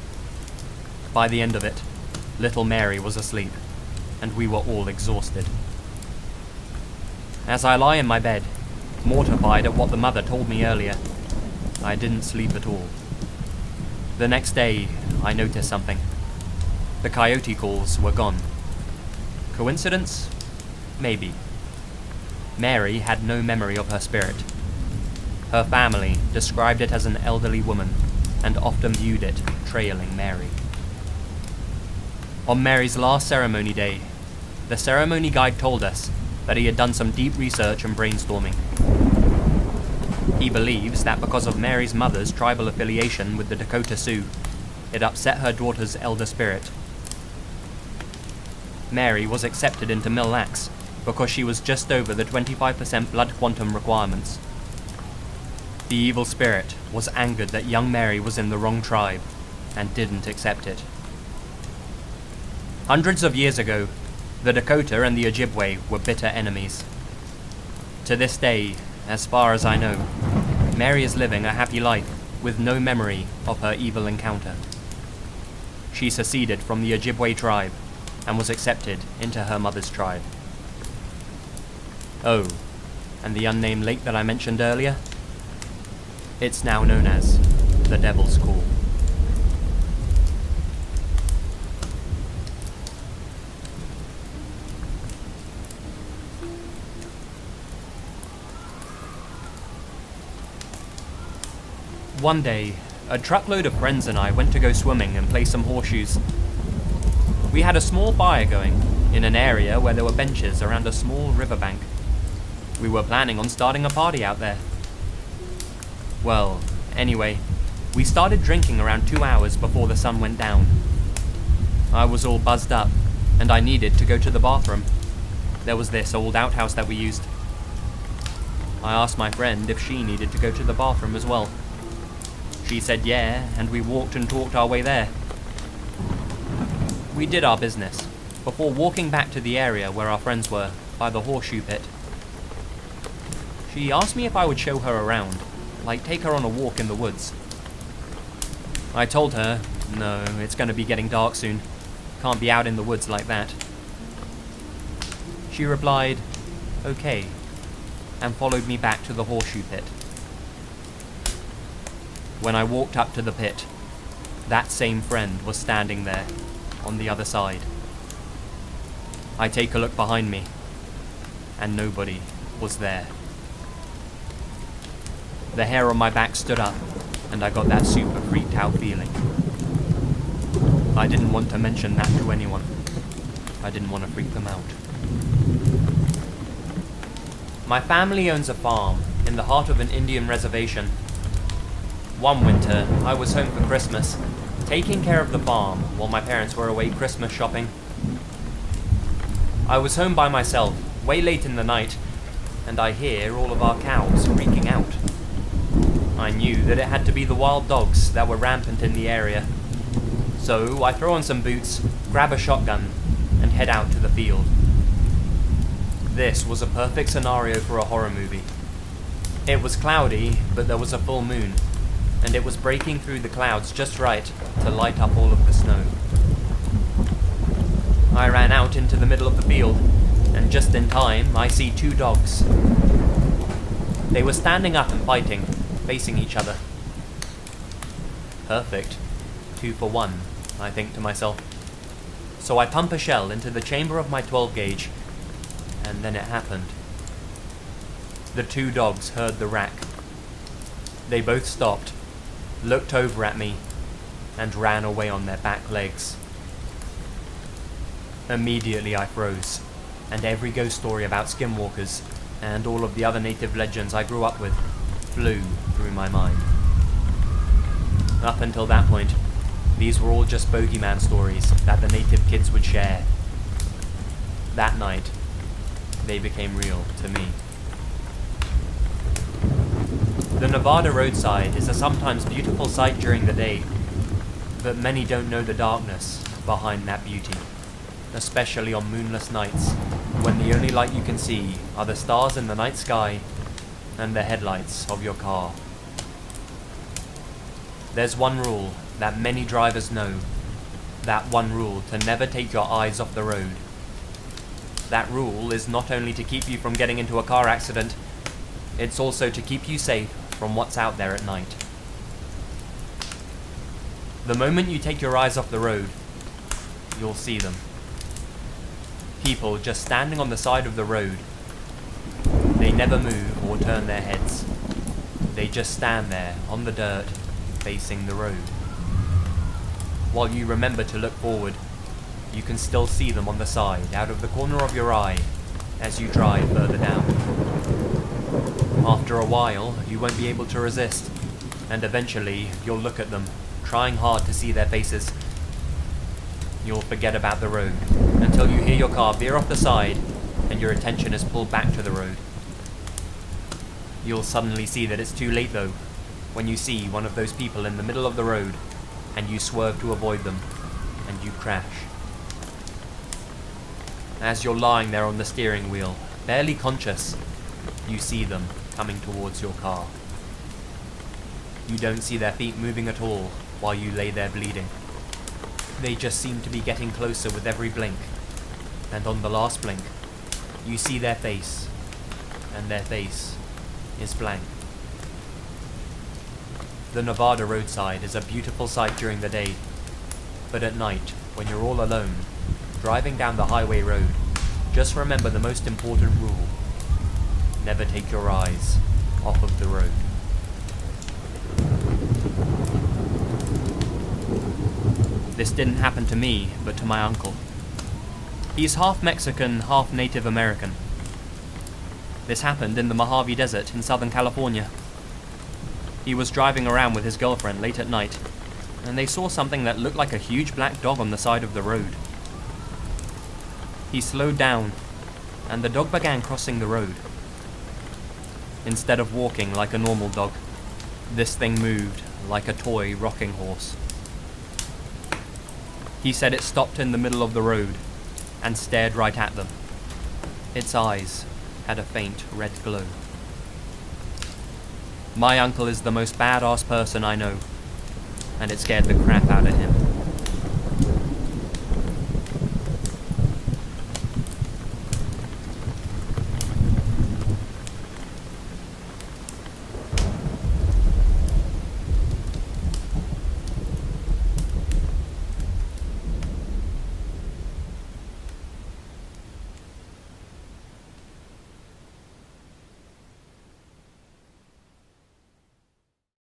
By the end of it, little Mary was asleep, and we were all exhausted. As I lie in my bed, mortified at what the mother told me earlier, I didn't sleep at all. The next day, I noticed something. The coyote calls were gone. Coincidence? Maybe. Mary had no memory of her spirit. Her family described it as an elderly woman, and often viewed it trailing Mary. On Mary's last ceremony day, the ceremony guide told us that he had done some deep research and brainstorming. He believes that because of Mary's mother's tribal affiliation with the Dakota Sioux, it upset her daughter's elder spirit. Mary was accepted into Mille Lacs because she was just over the 25% blood quantum requirements. The evil spirit was angered that young Mary was in the wrong tribe and didn't accept it. Hundreds of years ago, the Dakota and the Ojibwe were bitter enemies. To this day, as far as I know, Mary is living a happy life with no memory of her evil encounter. She seceded from the Ojibwe tribe and was accepted into her mother's tribe. Oh, and the unnamed lake that I mentioned earlier? It's now known as the Devil's Call. One day, a truckload of friends and I went to go swimming and play some horseshoes. We had a small fire going in an area where there were benches around a small riverbank. We were planning on starting a party out there. Well, anyway, we started drinking around 2 hours before the sun went down. I was all buzzed up, and I needed to go to the bathroom. There was this old outhouse that we used. I asked my friend if she needed to go to the bathroom as well. She said yeah, and we walked and talked our way there. We did our business, before walking back to the area where our friends were, by the Horseshoe Pit. She asked me if I would show her around, like take her on a walk in the woods. I told her, no, it's going to be getting dark soon. Can't be out in the woods like that. She replied, okay, and followed me back to the Horseshoe Pit. When I walked up to the pit, that same friend was standing there, on the other side. I take a look behind me, and nobody was there. The hair on my back stood up, and I got that super freaked out feeling. I didn't want to mention that to anyone. I didn't want to freak them out. My family owns a farm in the heart of an Indian reservation. One winter, I was home for Christmas, taking care of the farm while my parents were away Christmas shopping. I was home by myself, way late in the night, and I hear all of our cows freaking out. I knew that it had to be the wild dogs that were rampant in the area. So I throw on some boots, grab a shotgun, and head out to the field. This was a perfect scenario for a horror movie. It was cloudy, but there was a full moon, and it was breaking through the clouds just right to light up all of the snow. I ran out into the middle of the field, and just in time I see two dogs. They were standing up and fighting, facing each other. Perfect. 2 for 1, I think to myself. So I pump a shell into the chamber of my 12 gauge, and then it happened. The two dogs heard the rack. They both stopped, looked over at me, and ran away on their back legs. Immediately I froze, and every ghost story about Skinwalkers, and all of the other native legends I grew up with, flew through my mind. Up until that point, these were all just bogeyman stories that the native kids would share. That night, they became real to me. The Nevada roadside is a sometimes beautiful sight during the day, but many don't know the darkness behind that beauty, especially on moonless nights, when the only light you can see are the stars in the night sky and the headlights of your car. There's one rule that many drivers know, that one rule to never take your eyes off the road. That rule is not only to keep you from getting into a car accident, it's also to keep you safe from what's out there at night. The moment you take your eyes off the road, you'll see them. People just standing on the side of the road. They never move or turn their heads. They just stand there on the dirt, facing the road. While you remember to look forward, you can still see them on the side, out of the corner of your eye, as you drive further down. After a while, you won't be able to resist, and eventually you'll look at them, trying hard to see their faces. You'll forget about the road, until you hear your car veer off the side, and your attention is pulled back to the road. You'll suddenly see that it's too late though, when you see one of those people in the middle of the road, and you swerve to avoid them, and you crash. As you're lying there on the steering wheel, barely conscious, you see them coming towards your car. You don't see their feet moving at all while you lay there bleeding. They just seem to be getting closer with every blink, and on the last blink, you see their face, and their face is blank. The Nevada roadside is a beautiful sight during the day, but at night, when you're all alone, driving down the highway road, just remember the most important rule. Never take your eyes off of the road. This didn't happen to me, but to my uncle. He's half Mexican, half Native American. This happened in the Mojave Desert in Southern California. He was driving around with his girlfriend late at night, and they saw something that looked like a huge black dog on the side of the road. He slowed down, and the dog began crossing the road. Instead of walking like a normal dog, this thing moved like a toy rocking horse. He said it stopped in the middle of the road and stared right at them. Its eyes had a faint red glow. My uncle is the most badass person I know, and it scared the crap out of him.